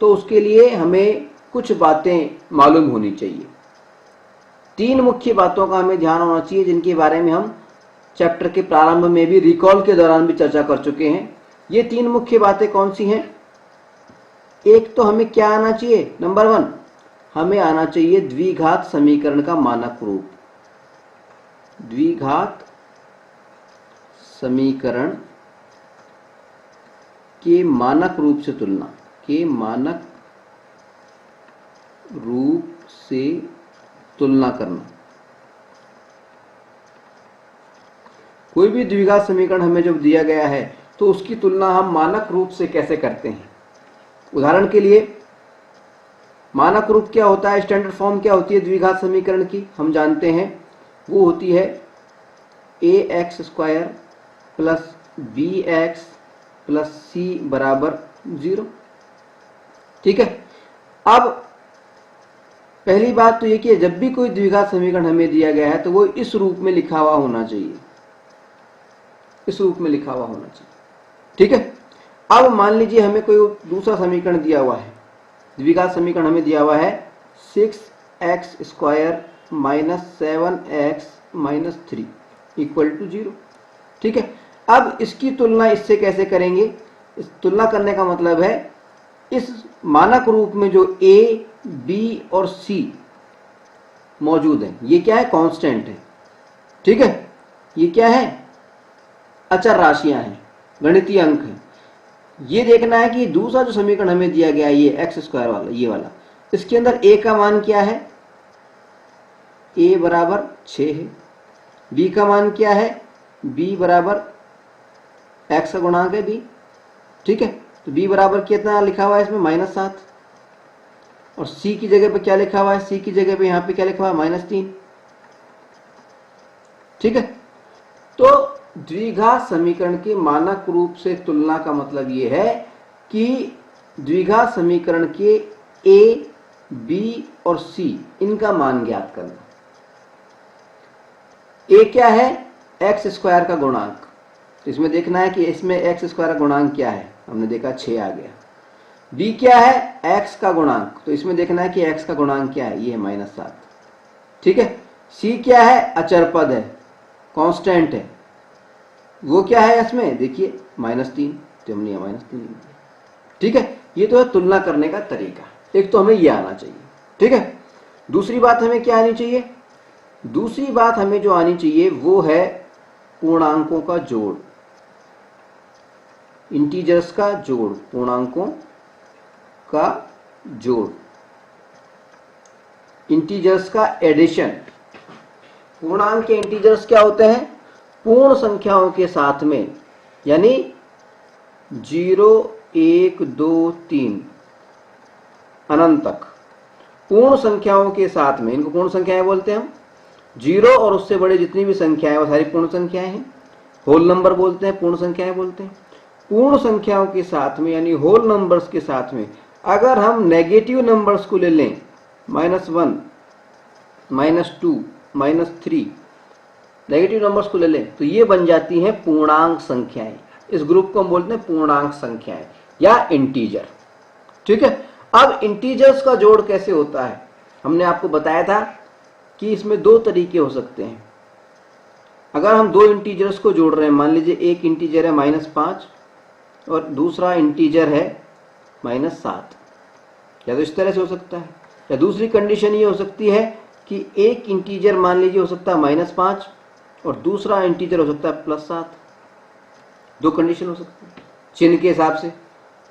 तो उसके लिए हमें कुछ बातें मालूम होनी चाहिए। तीन मुख्य बातों का हमें ध्यान होना चाहिए, जिनके बारे में हम चैप्टर के प्रारंभ में भी, रिकॉल के दौरान भी चर्चा कर चुके हैं। ये तीन मुख्य बातें कौन सी हैं? एक तो हमें क्या आना चाहिए, नंबर 1 हमें आना चाहिए द्विघात समीकरण का मानक रूप। द्विघात समीकरण के मानक रूप से तुलना, के मानक रूप से तुलना करना। कोई भी द्विघात समीकरण हमें जब दिया गया है तो उसकी तुलना हम मानक रूप से कैसे करते हैं। उदाहरण के लिए मानक रूप क्या होता है, स्टैंडर्ड फॉर्म क्या होती है द्विघात समीकरण की, हम जानते हैं वो होती है ax square plus bx plus c बराबर 0। ठीक है, अब पहली बात तो ये कि जब भी कोई द्विघात समीकरण हमें दिया गया है तो वो इस रूप में लिखा हुआ होना चाहिए, इस रूप में लिखा हुआ होना चाहिए। ठीक है, अब मान लीजिए हमें कोई दूसरा समीकरण दिया हुआ है, द्विघात समीकरण हमें दिया हुआ है 6x square minus 7x minus 3 equal to 0। ठीक है, अब इसकी तुलना इससे कैसे करेंगे? इस तुलना करने का मतलब है इस मानक रूप में जो a, b और c मौजूद है, ये क्या है, कांस्टेंट है। ठीक है, ये क्या है, अचर राशियां हैं, गणितीय अंक है। ये देखना है कि दूसरा जो समीकरण हमें दिया गया है ये एक्स स्क्वायर वाला, ये वाला, इसके अंदर a का मान क्या है, a बराबर 6 है। b का मान क्या है, b बराबर x का गुणांक है b। ठीक है, तो b बराबर कितना लिखा हुआ है इसमें, -7। और c की जगह पे क्या लिखा हुआ है, c की जगह पे यहाँ पे क्या लिखा हुआ है, -3। ठीक है, तो द्विघात समीकरण के मानक रूप से तुलना का मतलब ये है कि द्विघात समीकरण के a, b और c इनका मान ज्ञात करना। a क्या है, एक्स स्क्वायर का गुणांक, तो इसमें देखना है कि इसमें एक्स स्क्वायर का गुणांक क्या है, हमने देखा 6 आ गया। b क्या है, x का गुणांक, तो इसमें देखना है कि x का गुणांक क्या है, ये है -7। ठीक है, c क्या है, अचर पद है, कांस्टेंट है, वो क्या है इसमें देखिए -3, तो हमने -3। ठीक है, ये तो है तुलना करने का तरीका, एक तो हमें ये आना चाहिए। ठीक है, दूसरी बात हमें क्या आनी चाहिए, दूसरी बात हमें जो आनी चाहिए वो है पूर्णांकों का जोड़, इंटीजर्स का जोड़, पूर्णांकों का जोड़, इंटीजर्स का एडिशन। पूर्णांक के इंटीजर्स क्या होते हैं, पूर्ण संख्याओं के साथ में, यानी 0, 1, 2, 3 अनंत तक पूर्ण संख्याओं के साथ में, इनको पूर्ण संख्याएं बोलते हैं हम। 0 और उससे बड़े जितनी भी संख्याएं वो सारी पूर्ण संख्याएं हैं, होल नंबर बोलते हैं, पूर्ण संख्याएं बोलते हैं। पूर्ण संख्याओं के साथ में यानी होल नंबर्स के साथ में अगर हम नेगेटिव नंबर्स को ले लें, -1, -2, -3 नेगेटिव नंबर्स को ले लें, तो ये बन जाती हैं पूर्णांक संख्याएं। इस ग्रुप को हम बोलते हैं पूर्णांक संख्याएं या इंटीजर। ठीक है, अब इंटीजर्स का जोड़ कैसे होता है, हमने आपको बताया था कि इसमें 2 तरीके हो सकते हैं। अगर हम दो इंटीजर्स को जोड़ रहे हैं, मान लीजिए एक इंटीजर है -5 और दूसरा इंटीजर है -7, या तो इस तरह से हो सकता है, या दूसरी कंडीशन ये हो सकती है कि एक इंटीजर मान लीजिए हो सकता है -5 और दूसरा इंटीजर हो सकता है +7। दो कंडीशन हो सकती है चिन्ह के हिसाब से।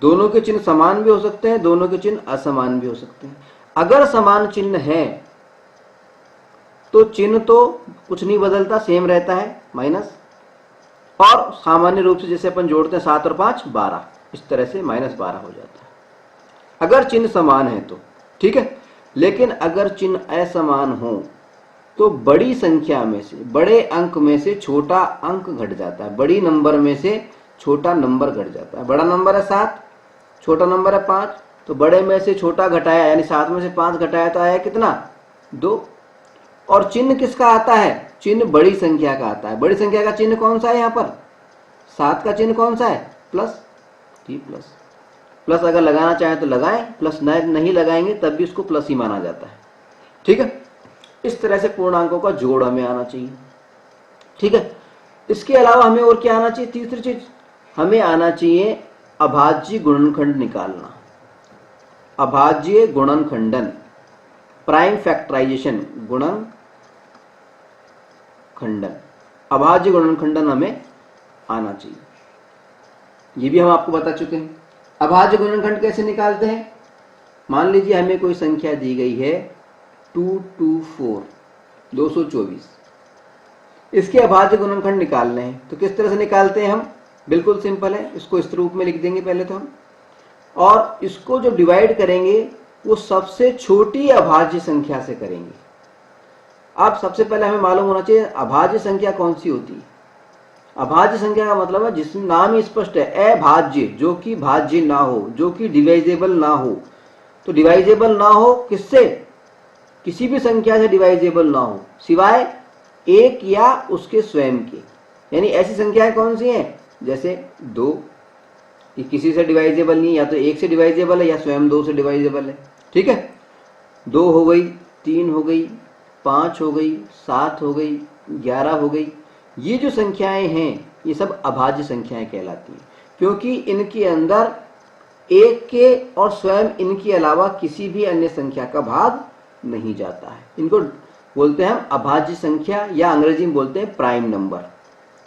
दोनों के चिन्ह समान भी हो सकते हैं, दोनों के चिन्ह असमान भी हो सकते हैं। अगर समान चिन्ह है तो चिन्ह तो कुछ नहीं बदलता, सेम रहता है माइनस, और सामान्य रूप से जैसे अपन जोड़ते हैं 7 और 5 12, इस तरह से -12 हो जाता है अगर चिन्ह समान है तो, ठीक है। लेकिन अगर चिन्ह असमान हो तो बड़ी संख्या में से, बड़े अंक में से छोटा अंक घट जाता है, बड़ी नंबर में से छोटा नंबर घट जाता है। बड़ा नंबर है 7, छोटा नंबर है 5, तो बड़े में से छोटा घटाया, यानी 7 में से 5 घटाया तो आया कितना, 2। और चिन्ह किसका आता है, चिन्ह बड़ी संख्या का आता है। बड़ी संख्या का चिन्ह कौन सा है, यहाँ पर 7 का चिन्ह कौन सा है, प्लस। प्लस अगर लगाना चाहे तो लगाएं, प्लस नहीं लगाएंगे तब भी उसको प्लस ही माना जाता है, ठीक है। इस तरह से पूर्णांकों का जोड़ हमें आना चाहिए, ठीक है। इसके अलावा हमें और क्या आना चाहिए, तीसरी चीज हमें आना चाहिए अभाज्य गुणनखंड निकालना। अभाज्य गुणनखंडन, प्राइम फैक्टराइजेशन, गुणनखंडन, अभाज्य गुणनखंडन हमें आना चाहिए। ये भी हम आपको बता चुके हैं। अभाज्य गुणनखंड कैसे निकालते हैं, मान लीजिए हमें कोई संख्या दी गई है 224, 224, इसके अभाज्य गुणनखंड निकालने हैं। तो किस तरह से निकालते हैं हम, बिल्कुल सिंपल है, इसको इस रूप में लिख देंगे पहले तो हम, और इसको जो डिवाइड करेंगे वो सबसे छोटी अभाज्य संख्या से करेंगे। अब सबसे पहले हमें मालूम होना चाहिए अभाज्य संख्या कौन सी होती है। अभाज्य संख्या का मतलब है, जिसमें नाम ही स्पष्ट है, अभाज्य, जो कि भाज्य ना हो, जो कि डिवाइजेबल ना हो। तो डिवाइजेबल ना हो किससे, किसी भी संख्या से डिवाइजेबल ना हो सिवाय एक या उसके स्वयं के। यानी ऐसी संख्याएं कौन सी हैं, जैसे 2, ये किसी से डिवाइजेबल नहीं, या तो 1 से डिवाइजेबल है या स्वयं 2 से डिवाइजेबल है, ठीक है। 2 हो गई, 3 हो गई, 5 हो गई, 7 हो गई, 11 हो गई। ये जो संख्याएं हैं ये सब अभाज्य संख्याएं कहलाती हैं, क्योंकि इनके अंदर एक के और स्वयं इनके अलावा किसी भी अन्य संख्या का भाग नहीं जाता है। इनको बोलते हैं हम अभाज्य संख्या, या अंग्रेजी में बोलते हैं प्राइम नंबर,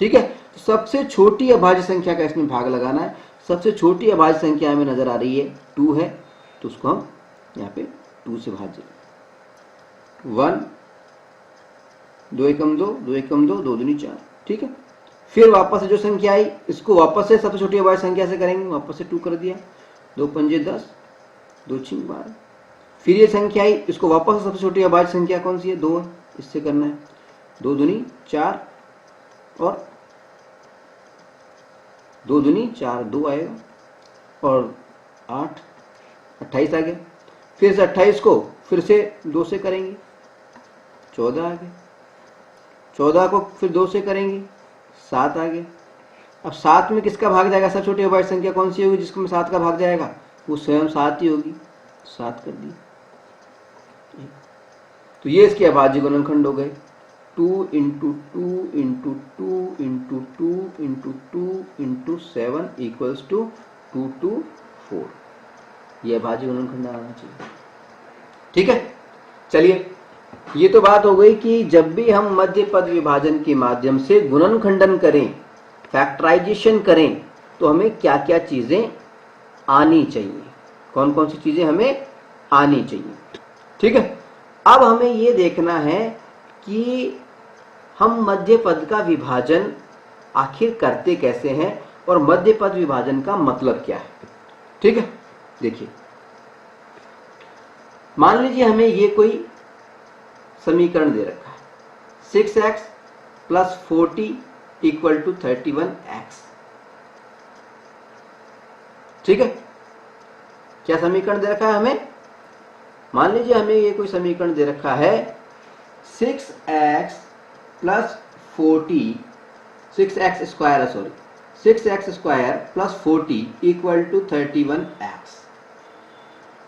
ठीक है। तो सबसे छोटी अभाज्य संख्या का इसमें भाग लगाना है। सबसे छोटी अभाज्य संख्या हमें नजर आ रही है 2 है, तो उसको हम यहाँ पे 2 से भाज्य, 1, 2 एकम 2, 2 एकम 2, 2 दूनी 4, ठीक है। फिर वापस से जो संख्या आई इसको वापस से सबसे छोटी अभाज्य संख्या से करेंगे, वापस से 2 कर दिया, 2 पंजे 10, 2 छीं 12। फिर ये संख्या आई, इसको वापस से सबसे छोटी अभाज्य संख्या कौन सी है, 2, इससे करना है, 2 दूनी 4 और 2 दूनी 4, 2 आएगा और 8, 28 आ गया। फिर से 28 को फिर से 2 से करेंगे, 14 आ गया। 14 को फिर 2 से करेंगे, 7 आ गया। अब 7 में किसका भाग जाएगा, सबसे छोटी अभाज्य संख्या कौन सी होगी जिसको में 7 का भाग जाएगा, वो स्वयं 7 ही होगी, 7 कर दी। तो ये इसके अभाज्य गुणनखंड हो गए, 2 into 2 into 2 into 2 into 2 into 7 equals to 224। ये अभाज्य गुणनखंड आना चाहिए, ठीक है। चलिए, ये तो बात हो गई कि जब भी हम मध्य पद विभाजन के माध्यम से गुणनखंडन करें, फैक्टराइजेशन करें, तो हमें क्या क्या चीजें आनी चाहिए, कौन कौन सी चीजें हमें आनी चाहिए, ठीक है। अब हमें ये देखना है कि हम मध्य पद का विभाजन आखिर करते कैसे हैं और मध्य पद विभाजन का मतलब क्या है, ठीक है। देखिए, मान लीजिए हमें ये कोई समीकरण दे रखा है, 6x plus 40 equal to 31x, ठीक है। क्या समीकरण दे रखा है हमें, मान लीजिए हमें ये कोई समीकरण दे रखा है 6x plus 40, 6x square, sorry 6x square plus 40 equal to 31x,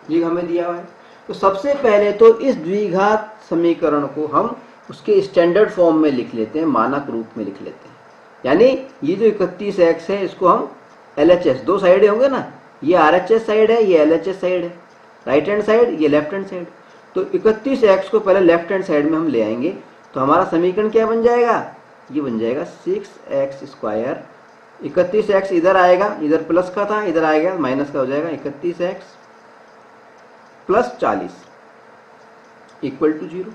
ये हमें दिया हुआ है। तो सबसे पहले तो इस द्विघात समीकरण को हम उसके स्टैंडर्ड फॉर्म में लिख लेते हैं, मानक रूप में लिख लेते हैं। यानी ये जो 31x है इसको हम LHS, दो साइड होंगे ना, ये RHS साइड है, ये LHS साइड है, राइट हैंड साइड, ये लेफ्ट हैंड साइड। तो 31x को पहले लेफ्ट हैंड साइड में हम ले आएंगे, तो हमारा समीकरण क्या बन जाएगा, ये बन जाएगा 6x स्क्वायर। 31x इधर आएगा, इधर प्लस का था, इधर आएगा माइनस का हो जाएगा, 31x प्लस 40 इक्वल टू 0।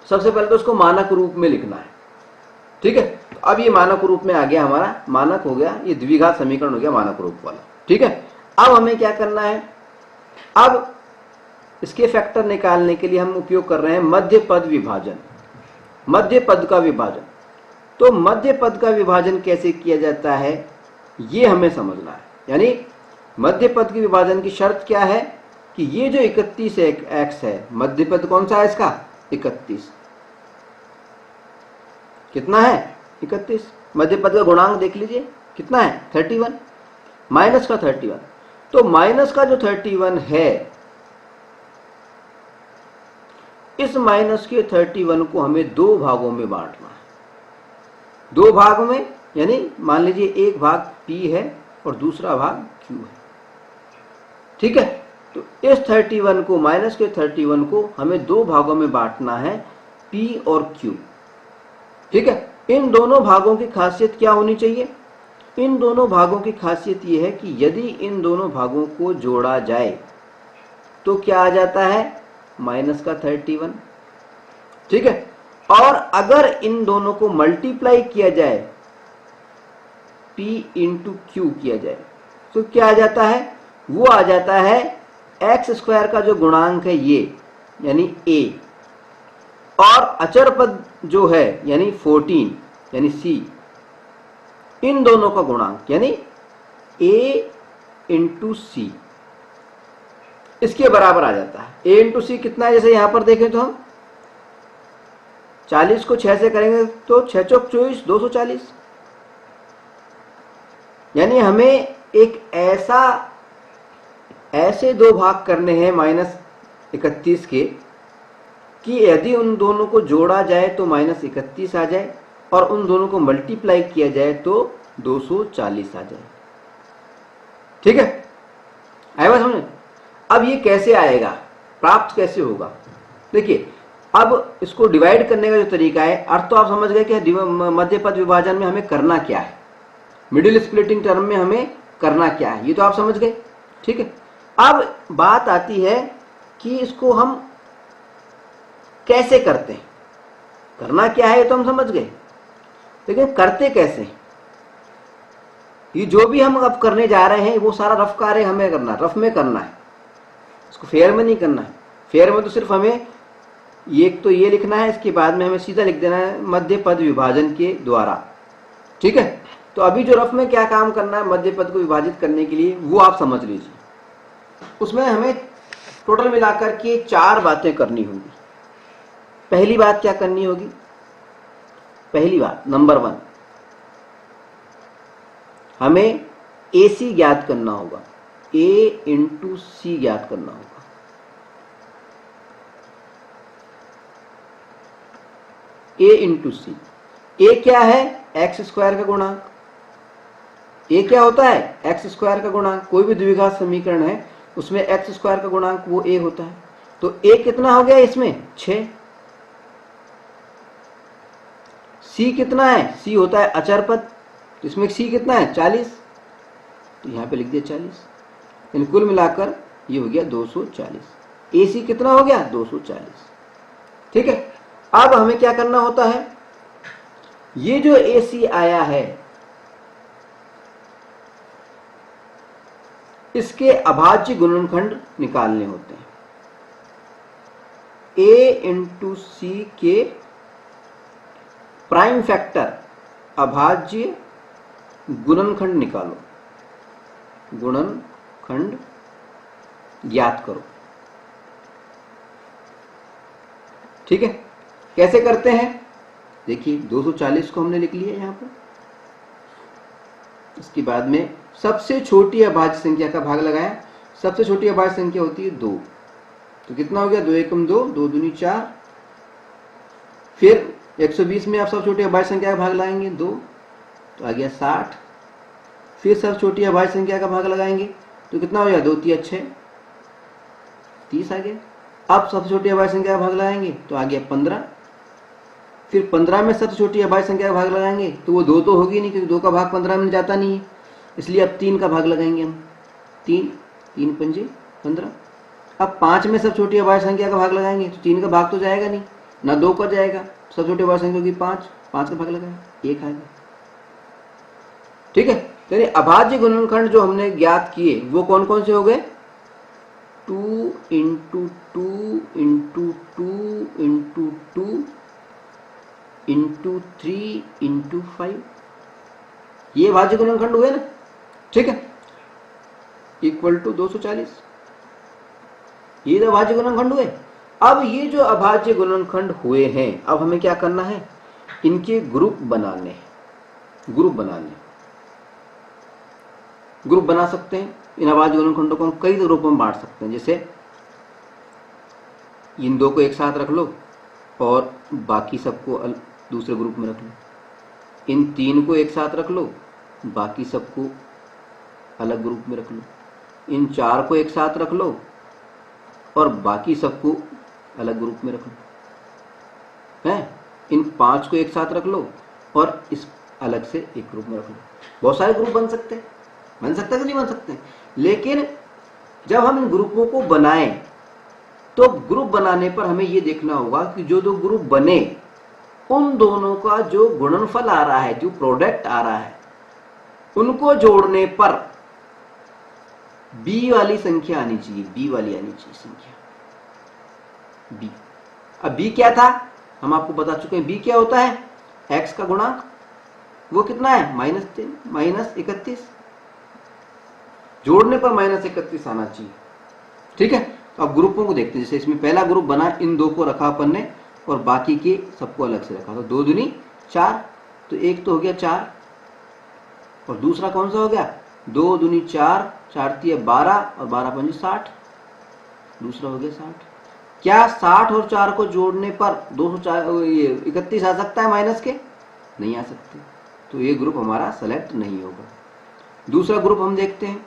सबसे पहले तो उसको मानक रूप में लिखना है, ठीक है। तो अब ये मानक रूप में आ गया, हमारा मानक हो गया, ये द्विघात समीकरण हो गया मानक रूप वाला, ठीक है। अब हमें क्या करना है, अब इसके फैक्टर निकालने के लिए हम उपयोग कर रहे हैं मध्य पद विभाजन, मध्य पद का विभाजन। तो मध्य पद का विभाजन कैसे किया जाता है ये हमें समझना है। यानी मध्य पद के विभाजन की शर्त क्या है कि ये जो 31x है, मध्य पद कौन सा है इसका, 31, कितना है 31, मध्य पद का गुणांक देख लीजिए कितना है 31, माइनस का 31। तो माइनस का जो 31 है, इस माइनस के 31 को हमें दो भागों में बांटना है, दो भाग में। यानी मान लीजिए एक भाग P है और दूसरा भाग Q है, ठीक है। तो इस 31 को, माइनस के 31 को हमें दो भागों में बांटना है, P और Q, ठीक है। इन दोनों भागों की खासियत क्या होनी चाहिए, इन दोनों भागों की खासियत यह है कि यदि इन दोनों भागों को जोड़ा जाए तो क्या आ जाता है, माइनस का 31, ठीक है। और अगर इन दोनों को मल्टीप्लाई किया जाए, P इंटू Q किया जाए, तो क्या आ जाता है, वो आ जाता है x स्क्वायर का जो गुणांक है ये, यानी a, और अचर पद जो है यानी 14 यानी c, इन दोनों का गुणांक यानी a इंटू सी, इसके बराबर आ जाता है। a इंटू सी कितना है, जैसे यहां पर देखें तो हम 40 को 6 से करेंगे तो 6 चौक 24, 240। यानी हमें एक ऐसे दो भाग करने हैं -31 के कि यदि उन दोनों को जोड़ा जाए तो -31 आ जाए, और उन दोनों को मल्टीप्लाई किया जाए तो 240 आ जाए, ठीक है। आया बात समझ। अब ये कैसे आएगा, प्राप्त कैसे होगा, देखिए अब इसको डिवाइड करने का जो तरीका है, अर्थ तो आप समझ गए कि मध्य पद विभाजन में हमें करना क्या है, मिडिल स्प्लिटिंग टर्म में हमें करना क्या है, ये तो आप समझ गए, ठीक है। अब बात आती है कि इसको हम कैसे करते हैं, करना क्या है ये तो हम समझ गए, लेकिन करते कैसे, ये जो भी हम अब करने जा रहे हैं वो सारा रफ कार्य हमें करना है, रफ में करना है, इसको फेयर में नहीं करना है। फेयर में तो सिर्फ हमें एक तो ये लिखना है, इसके बाद में हमें सीधा लिख देना है मध्य पद विभाजन के द्वारा, ठीक है। तो अभी जो रफ में क्या काम करना है मध्य पद को विभाजित करने के लिए, वो आप समझ लीजिए। उसमें हमें टोटल मिलाकर के 4 बातें करनी होगी। पहली बात क्या करनी होगी, पहली बात नंबर 1, हमें AC ज्ञात करना होगा, A इंटू C ज्ञात करना होगा। A इंटू सी, A क्या है, एक्स स्क्वायर का गुणांक। A क्या होता है, एक्स स्क्वायर का गुणांक। कोई भी द्विघात समीकरण है उसमें एक्स स्क्वायर का गुणांक वो A होता है। तो A कितना हो गया इसमें, 6। C कितना है, C होता है अचर पद, तो इसमें C कितना है 40, तो यहां पे लिख दिया 40। इन कुल मिलाकर ये हो गया 240। AC कितना हो गया 240, ठीक है। अब हमें क्या करना होता है, ये जो AC आया है इसके अभाज्य गुणनखंड निकालने होते हैं। A इंटू सी के प्राइम फैक्टर अभाज्य गुणनखंड निकालो, गुणनखंड ज्ञात करो, ठीक है। कैसे करते हैं, देखिए 240 को हमने लिख लिया यहां पर। इसके बाद में सबसे छोटी अभाज्य संख्या का भाग लगाया, सबसे छोटी अभाज्य संख्या होती है 2, तो कितना हो गया 2 एकम 2, 2 दूनी 4, फिर 120 में आप सब छोटी अभाज्य संख्या का भाग लगाएंगे 2, तो आ गया 60। फिर सब छोटी अभाज्य संख्या का भाग लगाएंगे तो कितना हो गया, 2 3 6, 30 आ गया। अब सबसे छोटी अभाज्य संख्या का भाग लगाएंगे तो आ गया 15। फिर 15 में सबसे छोटी अभाज्य संख्या का भाग लगाएंगे तो वो 2 तो होगी नहीं, क्योंकि 2 का भाग 15 में जाता नहीं है, इसलिए अब 3 का भाग लगाएंगे हम। 3 3 पंजे 15। अब 5 में सब छोटी अभाज्य संख्या का भाग लगाएंगे तो 3 का भाग तो जाएगा नहीं, ना 2 का जाएगा, सब छोटी अभाज्य संख्या होगी 5, 5 का भाग लगाया 1 आ गया। ठीक है, यानी अभाज्य गुणनखंड जो हमने ज्ञात किए वो कौन कौन से हो गए, 2 × 2 × 2 × 2 × 3 × 5, ये अभाज्य गुणनखंड हुए ना। ठीक है, इक्वल टू 240, ये तो अभाज्य गुणनखंड हुए। अब ये जो अभाज्य गुणनखंड हुए हैं, अब हमें क्या करना है, इनके ग्रुप बनाने। ग्रुप बना सकते हैं। इन अभाज्य गुणनखंडों को हम कई रूपों में बांट सकते हैं। जैसे इन 2 को एक साथ रख लो और बाकी सबको दूसरे ग्रुप में रख लो। इन 3 को एक साथ रख लो, बाकी सबको अलग ग्रुप में रख लो। इन 4 को एक साथ रख लो और बाकी सबको अलग ग्रुप में रख लो। हैं, इन 5 को एक साथ रख लो और इस अलग से एक ग्रुप में रख लो। बहुत सारे ग्रुप बन सकते हैं कि नहीं बन सकते। लेकिन जब हम इन ग्रुपों को बनाएं तो ग्रुप बनाने पर हमें यह देखना होगा कि जो 2 ग्रुप बने उन दोनों का जो गुणनफल आ रहा है, जो प्रोडक्ट आ रहा है, उनको जोड़ने पर बी वाली संख्या आनी चाहिए, बी वाली आनी चाहिए संख्या बी। अब बी क्या था, हम आपको बता चुके हैं। बी क्या होता है, एक्स का गुणांक, वो कितना है, -3 -31, जोड़ने पर -31 आना चाहिए। ठीक है, तो अब ग्रुपों को देखते हैं। जैसे इसमें पहला ग्रुप बना, इन 2 को रखा अपन ने और बाकी के सबको अलग से रखा, तो 2 दूनी 4, तो एक तो हो गया 4 और दूसरा कौन सा हो गया, 2 दूनी 4, 4 तिया 12 और 12 पंजे 60, दूसरा हो गया 60। क्या 60 और 4 को जोड़ने पर 231 आ सकता है माइनस के, नहीं आ सकते, तो ये ग्रुप हमारा सेलेक्ट नहीं होगा। दूसरा ग्रुप हम देखते हैं।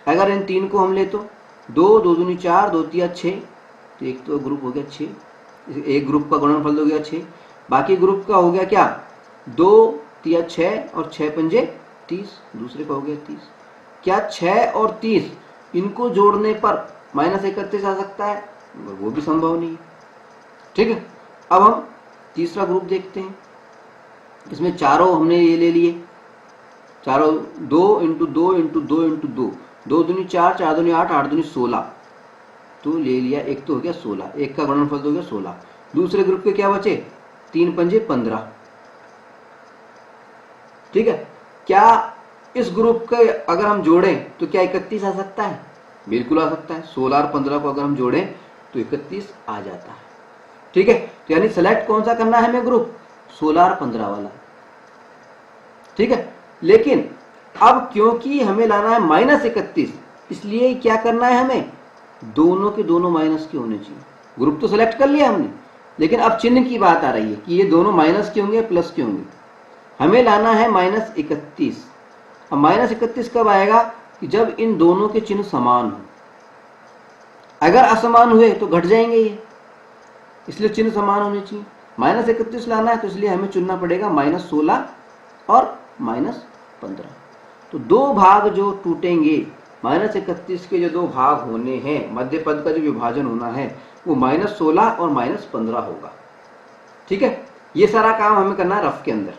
अगर इन 3 को हम ले तो 2 2 दूनी 4, 2 तिया 6, तो एक तो ग्रुप हो गया 6, एक ग्रुप का गुणनफल हो गया 6। बाकी ग्रुप का हो गया क्या, 2 तिया 6 और 6 पंजे 30, दूसरे का हो गया 30। क्या 6 और 30 इनको जोड़ने पर -31 आ सकता है, वो भी संभव नहीं है। ठीक है, अब हम तीसरा ग्रुप देखते हैं। इसमें चारों हमने ये ले लिए, चारों 2 × 2 × 2 × 2, 2 दूनी 4, 4 दूनी 8, 8 दूनी 16, तो ले लिया, एक तो हो गया 16, एक का गुणनफल तो हो गया 16। दूसरे ग्रुप के क्या बचे, 3 पंजे 15। ठीक है, क्या इस ग्रुप के अगर हम जोड़ें तो क्या 31 आ सकता है, बिल्कुल आ सकता है। 16 और 15 को अगर हम जोड़ें तो 31 आ जाता है। ठीक है, तो यानी सेलेक्ट कौन सा करना है हमें ग्रुप, 16 और 15 वाला। ठीक है, लेकिन अब क्योंकि हमें लाना है -31, इसलिए क्या करना है हमें, दोनों के दोनों माइनस के होने चाहिए। ग्रुप तो सेलेक्ट कर लिया हमने, लेकिन अब चिन्ह की बात आ रही है कि ये दोनों माइनस के होंगे प्लस के होंगे। हमें लाना है -31। अब -31 कब आएगा, कि जब इन दोनों के चिन्ह समान हो। अगर असमान हुए तो घट जाएंगे ये, इसलिए चिन्ह समान होने चाहिए। -31 लाना है तो इसलिए हमें चुनना पड़ेगा -16 और -15। तो 2 भाग जो टूटेंगे, -31 के जो 2 भाग होने हैं, मध्य पद का जो विभाजन होना है वो -16 और -15 होगा। ठीक है, ये सारा काम हमें करना है रफ के अंदर।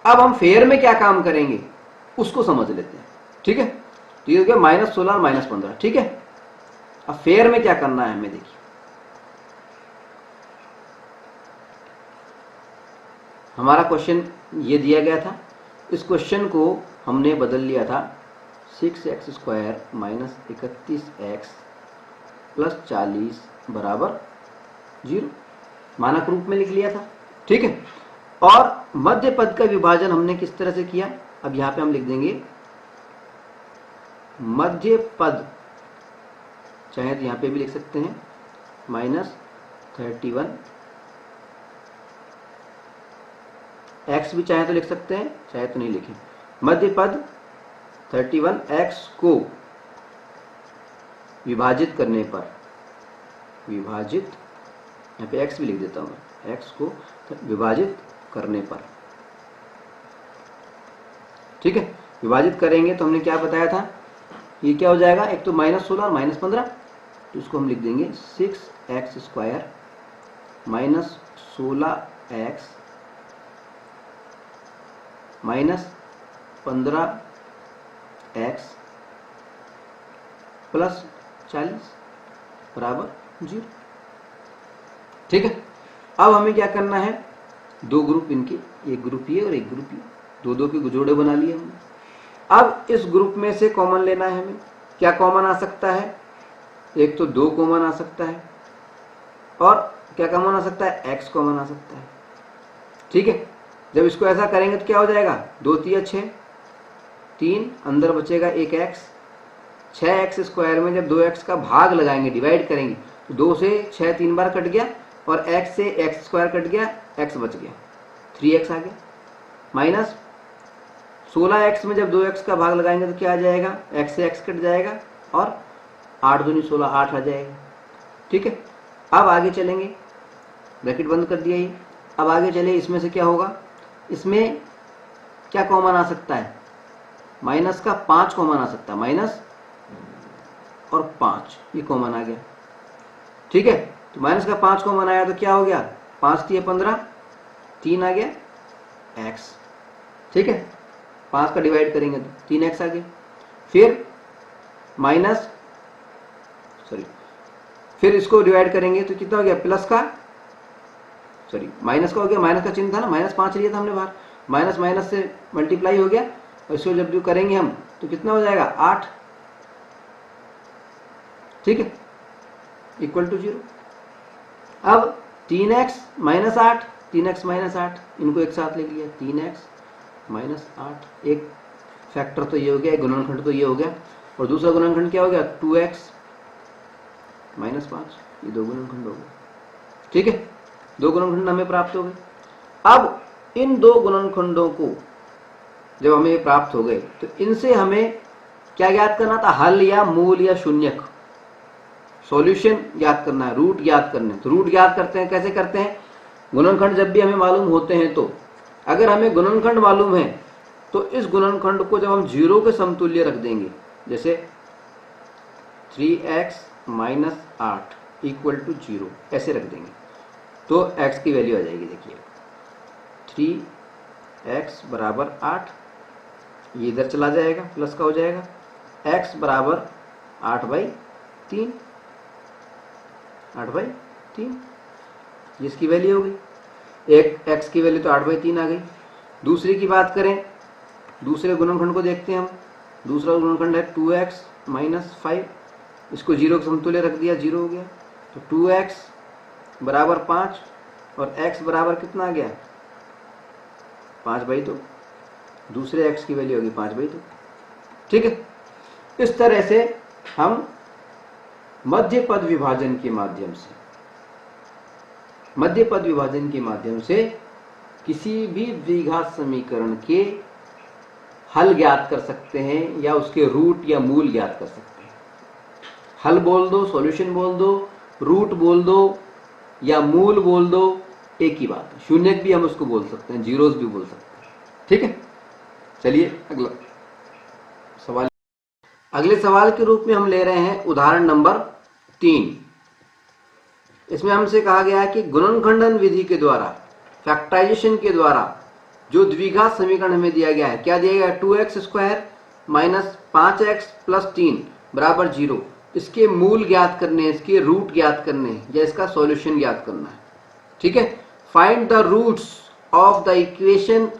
अब हम फेयर में क्या काम करेंगे उसको समझ लेते हैं। ठीक है, तो ये हो गया -16 और -15। ठीक है, अब फेयर में क्या करना है हमें, देखिए हमारा क्वेश्चन ये दिया गया था। इस क्वेश्चन को हमने बदल लिया था 6x² - 31x + 40 = 0, मानक रूप में लिख लिया था। ठीक है, और मध्य पद का विभाजन हमने किस तरह से किया, अब यहां पे हम लिख देंगे मध्य पद, चाहे तो यहां पे भी लिख सकते हैं -31 x भी चाहे तो लिख सकते हैं, चाहे तो नहीं लिखें। मध्य पद 31x को विभाजित करने पर, विभाजित, यहाँ पे x भी लिख देता हूं मैं, x को विभाजित करने पर, ठीक है। विभाजित करेंगे तो हमने क्या बताया था, ये क्या हो जाएगा, एक तो -16 और -15, तो इसको हम लिख देंगे 6x² -16x -15x प्लस 40 बराबर 0, ठीक है। अब हमें क्या करना है, दो ग्रुप इनके, एक ग्रुप ये और एक ग्रुप ये, दो के जोड़े बना लिए हमने। अब इस ग्रुप में से कॉमन लेना है हमें। क्या कॉमन आ सकता है, एक तो 2 कॉमन आ सकता है, और क्या कॉमन आ सकता है, x कॉमन आ सकता है, ठीक है। जब इसको ऐसा करेंगे तो क्या हो जाएगा, 2 3 6, 3 अंदर बचेगा एक x, 6x² में जब 2x का भाग लगाएंगे, डिवाइड करेंगे, तो 2 से 6 3 बार कट गया, और x से x² कट गया, x बच गया, 3x आ गया, माइनस 16x में जब 2x का भाग लगाएंगे तो क्या आ जाएगा, x से x कट जाएगा, और 8 दूनी 16, 8 आ जाएगा, ठीक है। अब आगे चलेंगे, ब्रैकेट बंद कर दिया ये। अब आगे चले, इसमें से क्या होगा, इसमें क्या कॉमन आ सकता है, माइनस का 5 कॉमन आ सकता है, माइनस और 5 ये कॉमन आ गया, ठीक है। तो माइनस का 5 कॉमन आया तो क्या हो गया, 5 3 15, 3 आ गया x, ठीक है। 5 का डिवाइड करेंगे तो 3x आ गया, फिर माइनस, सॉरी, फिर इसको डिवाइड करेंगे तो कितना हो गया, प्लस का, सॉरी माइनस का हो गया, माइनस का चिन्ह था ना, -5 लिया था हमने बाहर, माइनस माइनस से मल्टीप्लाई हो गया, और इसको जब जो करेंगे हम तो कितना हो जाएगा, 8, ठीक है, इक्वल टू 0। अब 3x -8, 3x -8, इनको एक साथ लिख लिया, 3x -8, एक फैक्टर तो ये हो गया, एक गुणनखंड तो ये हो गया, और दूसरा गुणनखंड क्या हो गया, 2x -5, ये 2 गुणनखंड हो गए, ठीक है। 2 गुणनखंड हमें प्राप्त हो गए। अब इन 2 गुणनखंडों को जब हमें प्राप्त हो गए तो इनसे हमें क्या ज्ञात करना था, हल या मूल या शून्यक, सॉल्यूशन ज्ञात करना है, रूट ज्ञात करने। तो रूट ज्ञात करते हैं, कैसे करते हैं, गुणनखंड जब भी हमें मालूम होते हैं, तो अगर हमें गुणनखंड मालूम है तो इस गुणनखंड को जब हम 0 के समतुल्य रख देंगे, जैसे 3x -8 इक्वल टू 0 ऐसे रख देंगे, तो x की वैल्यू आ जाएगी, देखिए 3x बराबर 8, ये इधर चला जाएगा, प्लस का हो जाएगा, x बराबर 8/3, 8/3, जिसकी वैल्यू हो गई, एक x की वैल्यू तो 8/3 आ गई। दूसरी की बात करें, दूसरे गुणनखंड को देखते हैं हम, दूसरा गुणनखंड है 2x -5, इसको 0 के समतुल्य रख दिया, 0 हो गया, तो 2x बराबर 5, और x बराबर कितना आ गया, 5/2, दूसरे x की वैल्यू होगी 5/2, ठीक है। इस तरह से हम मध्य पद विभाजन के माध्यम से, मध्य पद विभाजन के माध्यम से किसी भी द्विघात समीकरण के हल ज्ञात कर सकते हैं, या उसके रूट या मूल ज्ञात कर सकते हैं। हल बोल दो, सॉल्यूशन बोल दो, रूट बोल दो, या मूल बोल दो, एक ही बात है। शून्यक भी हम उसको बोल सकते हैं, जीरोस भी बोल सकते हैं, ठीक है। चलिए अगला सवाल, अगले सवाल के रूप में हम ले रहे हैं उदाहरण नंबर 3। इसमें हमसे कहा गया है कि गुणनखंडन विधि के द्वारा, फैक्टराइजेशन के द्वारा जो द्विघात समीकरण हमें दिया गया है, क्या दिया गया है, 2x² - 5x + 3 बराबर 0, इसके मूल ज्ञात करने हैं, इसके रूट ज्ञात करने हैं, या इसका सॉल्यूशन ज्ञात करना है, ठीक है। Find the roots of the equation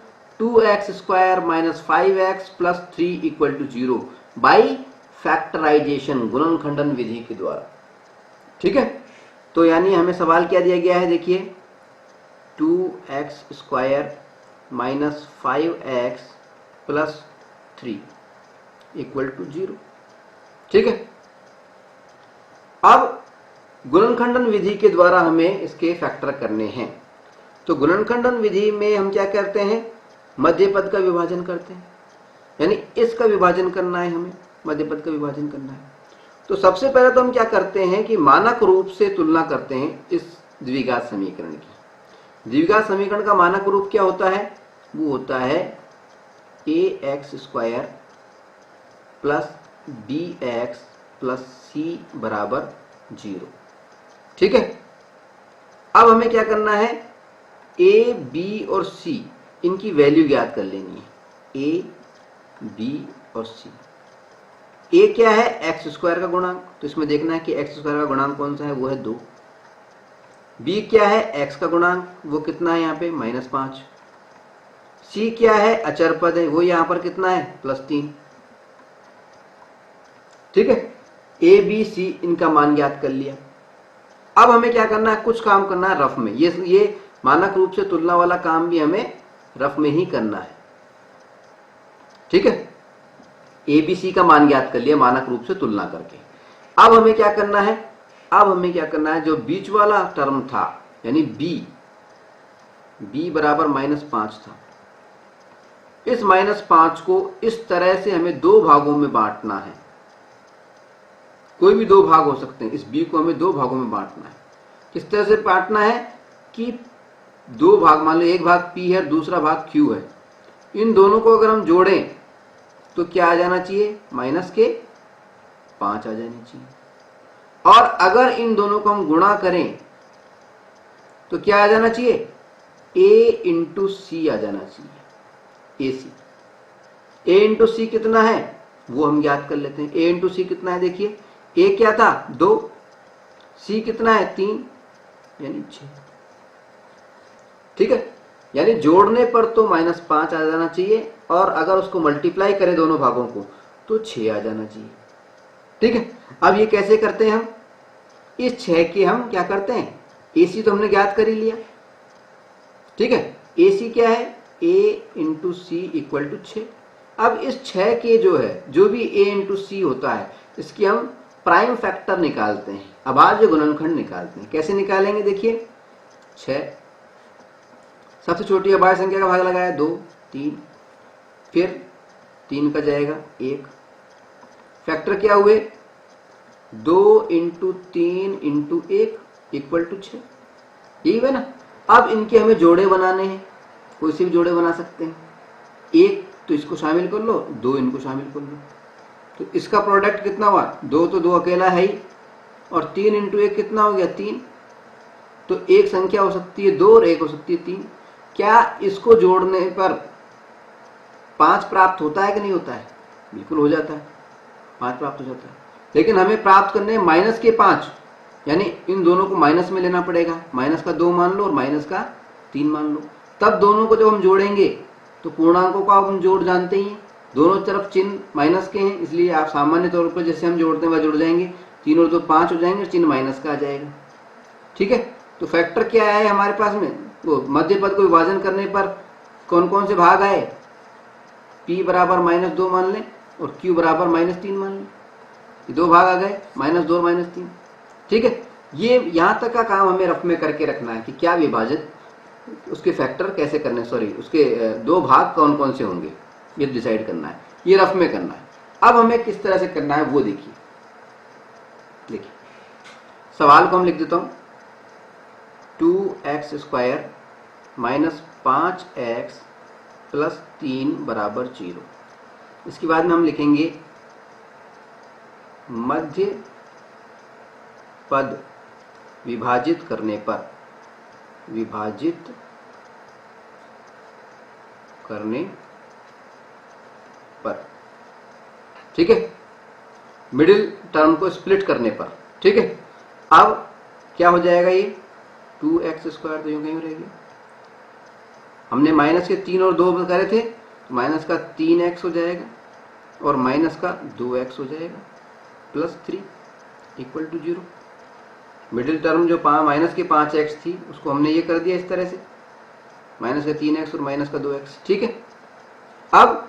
2x² - 5x + 3 = 0 by factorization, गुणनखंडन विधि के द्वारा, ठीक है। तो यानी हमें सवाल क्या दिया गया है, देखिए 2x² - 5x + 3 = 0, ठीक है। अब गुणनखंडन विधि के द्वारा हमें इसके फैक्टर करने हैं, तो गुणनखंडन विधि में हम क्या करते हैं, मध्य पद का विभाजन करते हैं, यानी इसका विभाजन करना है, हमें मध्य पद का विभाजन करना है। तो सबसे पहले तो हम क्या करते हैं कि मानक रूप से तुलना करते हैं इस द्विघात समीकरण की। द्विघात समीकरण का मानक रूप क्या होता है, वो होता है ax² plus bx plus c बराबर 0। ठीक है, अब हमें क्या करना है, a, b और c इनकी वैल्यू ज्ञात कर लेनी है। a, b और c। a क्या है, x² का गुणांक, तो इसमें देखना है कि x² का गुणांक कौन सा है, वो है 2। b क्या है, x का गुणांक, वो कितना है यहाँ पे -5। c क्या है, अचर पद है, वो यहाँ पर कितना है +3। ठीक है, a, b, c इनका मान ज्ञात कर लिया। अब हमें क्या करना है, कुछ काम करना है रफ में। ये मानक रूप से तुलना वाला काम भी हमें रफ में ही करना है। ठीक है, a, b, c का मान ज्ञात कर लिया मानक रूप से तुलना करके। अब हमें क्या करना है, जो बीच वाला टर्म था यानी b बराबर -5 था, इस -5 को इस तरह से हमें दो भागों में बांटना है। कोई भी दो भाग हो सकते हैं, इस b को हमें दो भागों में बांटना है। किस तरह से बांटना है कि दो भाग, मान लो एक भाग p है, दूसरा भाग q है। इन दोनों को अगर हम जोड़ें तो क्या आ जाना चाहिए, -5 आ जानी चाहिए। और अगर इन दोनों को हम गुणा करें तो क्या आ जाना चाहिए, a इंटू सी आ जाना चाहिए, ac। a इंटू सी कितना है वो हम ज्ञात कर लेते हैं। a इंटू सी कितना है, देखिए a क्या था 2, c कितना है 3 यानी 6। ठीक है, यानी जोड़ने पर तो -5 आ जाना चाहिए, और अगर उसको मल्टीप्लाई करें दोनों भागों को तो 6 आ जाना चाहिए। ठीक है, अब ये कैसे करते हैं हम, इस 6 के हम क्या करते हैं, AC तो हमने ज्ञात कर ही लिया। ठीक है, AC क्या है, a into c equal to 6। अब इस 6 के जो भी a इंटू सी होता है, इसकी हम प्राइम फैक्टर निकालते हैं, अभाज्य गुणनखंड निकालते हैं। कैसे निकालेंगे, देखिए 6, सबसे छोटी अभाज्य संख्या का भाग लगाया 2, 3, फिर 3 का जाएगा 1, फैक्टर क्या हुए 2 इंटू 3 इंटू 1 इक्वल टू 6। यही है ना। अब इनके हमें जोड़े बनाने हैं, कोई से भी जोड़े बना सकते हैं। 1 तो इसको शामिल कर लो, 2 इनको शामिल कर लो, तो इसका प्रोडक्ट कितना हुआ, 2 तो 2 अकेला है ही, और 3 इंटू 1 कितना हो गया 3। तो एक संख्या हो सकती है 2 और एक हो सकती है 3। क्या इसको जोड़ने पर 5 प्राप्त होता है कि नहीं होता है, बिल्कुल हो जाता है, 5 प्राप्त हो जाता है। लेकिन हमें प्राप्त करने माइनस के 5, यानी इन दोनों को माइनस में लेना पड़ेगा। माइनस का 2 मान लो और माइनस का 3 मान लो, तब दोनों को जब हम जोड़ेंगे तो पूर्णांकों का हम जोड़ जानते ही हैं, दोनों तरफ चिन्ह माइनस के हैं, इसलिए आप सामान्य तौर पर जैसे हम जोड़ते हैं वह जुड़ जाएंगे, 3 और 2 5 हो जाएंगे और चिन्ह माइनस का आ जाएगा। ठीक है, तो फैक्टर क्या है हमारे पास में, वो मध्य पद को विभाजन करने पर कौन कौन से भाग आए, p बराबर -2 मान लें और q बराबर -3 मान लें, ये दो भाग आ गए, -2 और -3। ठीक है, ये यहाँ तक का काम हमें रफ में करके रखना है कि क्या विभाजित, उसके फैक्टर कैसे करने, उसके दो भाग कौन कौन से होंगे, ये डिसाइड करना है, ये रफ में करना है। अब हमें किस तरह से करना है वो देखिए। सवाल को हम लिख देता हूं, 2x² माइनस 5x प्लस 3 बराबर 0। इसके बाद में हम लिखेंगे मध्य पद विभाजित करने पर, ठीक है, मिडिल टर्म को स्प्लिट करने पर। ठीक है, अब क्या हो जाएगा, ये 2x² तो यूं कहीं रहेगी, हमने माइनस के 3 और 2 करे थे, तो माइनस का 3x हो जाएगा और माइनस का 2x हो जाएगा plus 3 equal to 0। Middle term जो माइनस के 5x थी उसको हमने ये कर दिया इस तरह से, माइनस का 3x और माइनस का 2x। ठीक है, अब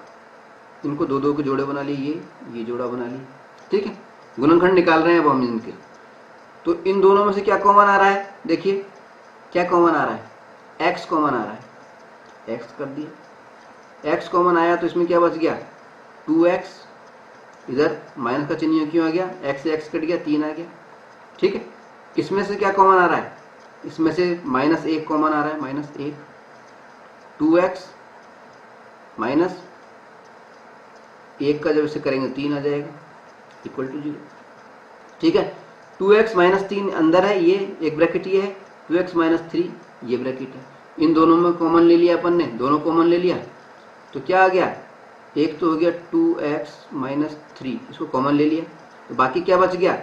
इनको दो दो के जोड़े बना लिए, ये जोड़ा बना लिए। ठीक है, गुणनखंड निकाल रहे हैं अब हम इनके, तो इन दोनों में से क्या कॉमन आ रहा है, देखिए क्या कॉमन आ रहा है, x कॉमन आ रहा है, x कर दिया, x कॉमन आया तो इसमें क्या बच गया 2x, इधर माइनस का चिन्ह क्यों आ गया, x से x कट गया 3 आ गया। ठीक है, इसमें से क्या कॉमन आ रहा है, इसमें से -1 कॉमन आ रहा है, -1, 2x माइनस 1 का जब इसे करेंगे 3 आ जाएगा इक्वल टू 0। ठीक है, 2x माइनस 3 अंदर है, ये एक ब्रैकेट ये है, 2x माइनस 3 ये ब्रैकेट है, इन दोनों में कॉमन ले लिया अपन ने, दोनों कॉमन ले लिया तो क्या आ गया, एक तो हो गया 2x माइनस 3, इसको कॉमन ले लिया तो बाकी क्या बच गया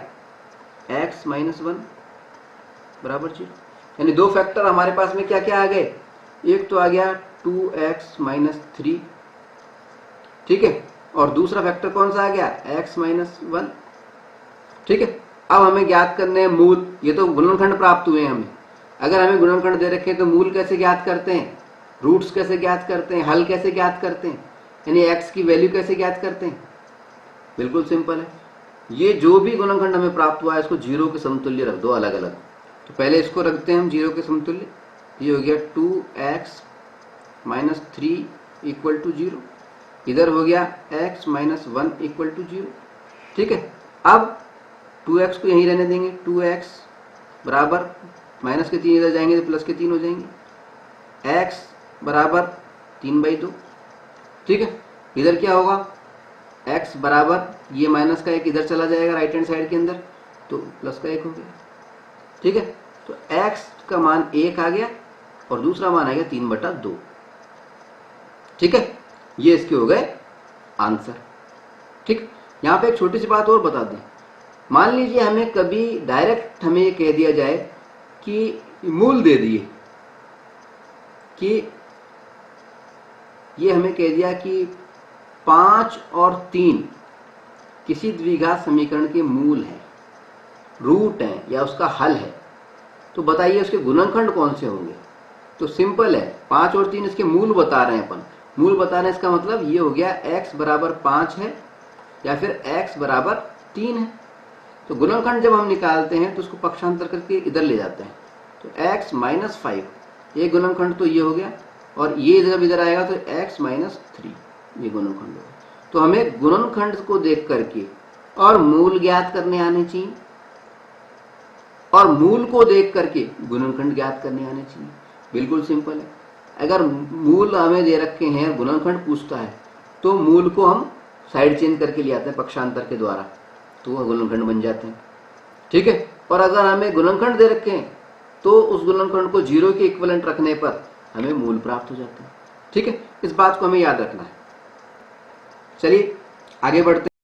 x माइनस 1 बराबर 0। यानी दो फैक्टर हमारे पास में क्या क्या आ गए, एक तो आ गया 2x माइनस 3, ठीक है, और दूसरा फैक्टर कौन सा आ गया x माइनस 1। ठीक है, अब हमें ज्ञात करने हैं मूल, ये तो गुणनखंड प्राप्त हुए हैं हमें, अगर हमें गुणनखंड दे रखे हैं तो मूल कैसे ज्ञात करते हैं, रूट्स कैसे ज्ञात करते हैं, हल कैसे ज्ञात करते हैं, यानी x की वैल्यू कैसे ज्ञात करते हैं, बिल्कुल सिंपल है। ये जो भी गुणनखंड हमें प्राप्त हुआ है इसको जीरो के समतुल्य रख दो अलग अलग। तो पहले इसको रखते हैं हम जीरो के समतुल्य, ये हो गया 2x माइनस 3 इक्वल टू 0, इधर हो गया x माइनस 1 इक्वल टू 0। ठीक है, अब 2x को यहीं रहने देंगे, 2x बराबर माइनस के 3 इधर जाएंगे तो प्लस के 3 हो जाएंगे, x बराबर 3/2। ठीक है, इधर क्या होगा, x बराबर ये माइनस का 1 इधर चला जाएगा राइट हैंड साइड के अंदर तो प्लस का 1 हो गया। ठीक है, तो x का मान 1 आ गया और दूसरा मान आ गया 3/2। ठीक है, ये इसके हो गए आंसर। ठीक, यहाँ पे एक छोटी सी बात और बता दें, मान लीजिए हमें कभी डायरेक्ट हमें ये कह दिया जाए कि मूल दे दिए, कि ये हमें कह दिया कि 5 और 3 किसी द्विघात समीकरण के मूल हैं, रूट हैं या उसका हल है, तो बताइए उसके गुणनखंड कौन से होंगे। तो सिंपल है, 5 और 3 इसके मूल बता रहे हैं अपन, मूल बता रहे हैं, इसका मतलब ये हो गया x बराबर 5 है या फिर x बराबर 3 है। तो गुणनखंड जब हम निकालते हैं तो उसको पक्षांतर करके इधर ले जाते हैं, तो x माइनस 5 ये गुणनखंड तो ये हो गया, और ये जब इधर आएगा तो x माइनस 3 ये गुणनखंड होगा। तो हमें गुणनखंड को देख करके और मूल ज्ञात करने आने चाहिए, और मूल को देख करके गुणनखंड ज्ञात करने आने चाहिए। बिल्कुल सिंपल है, अगर मूल हमें दे रखे हैं गुणनखंड पूछता है तो मूल को हम साइड चेंज करके ले आते हैं पक्षांतर के द्वारा, तो वह गुणनखंड बन जाते हैं। ठीक है, और अगर हमें गुणनखंड दे रखे हैं तो उस गुणनखंड को 0 के इक्विवेलेंट रखने पर हमें मूल प्राप्त हो जाते हैं। ठीक है, इस बात को हमें याद रखना है। चलिए आगे बढ़ते हैं।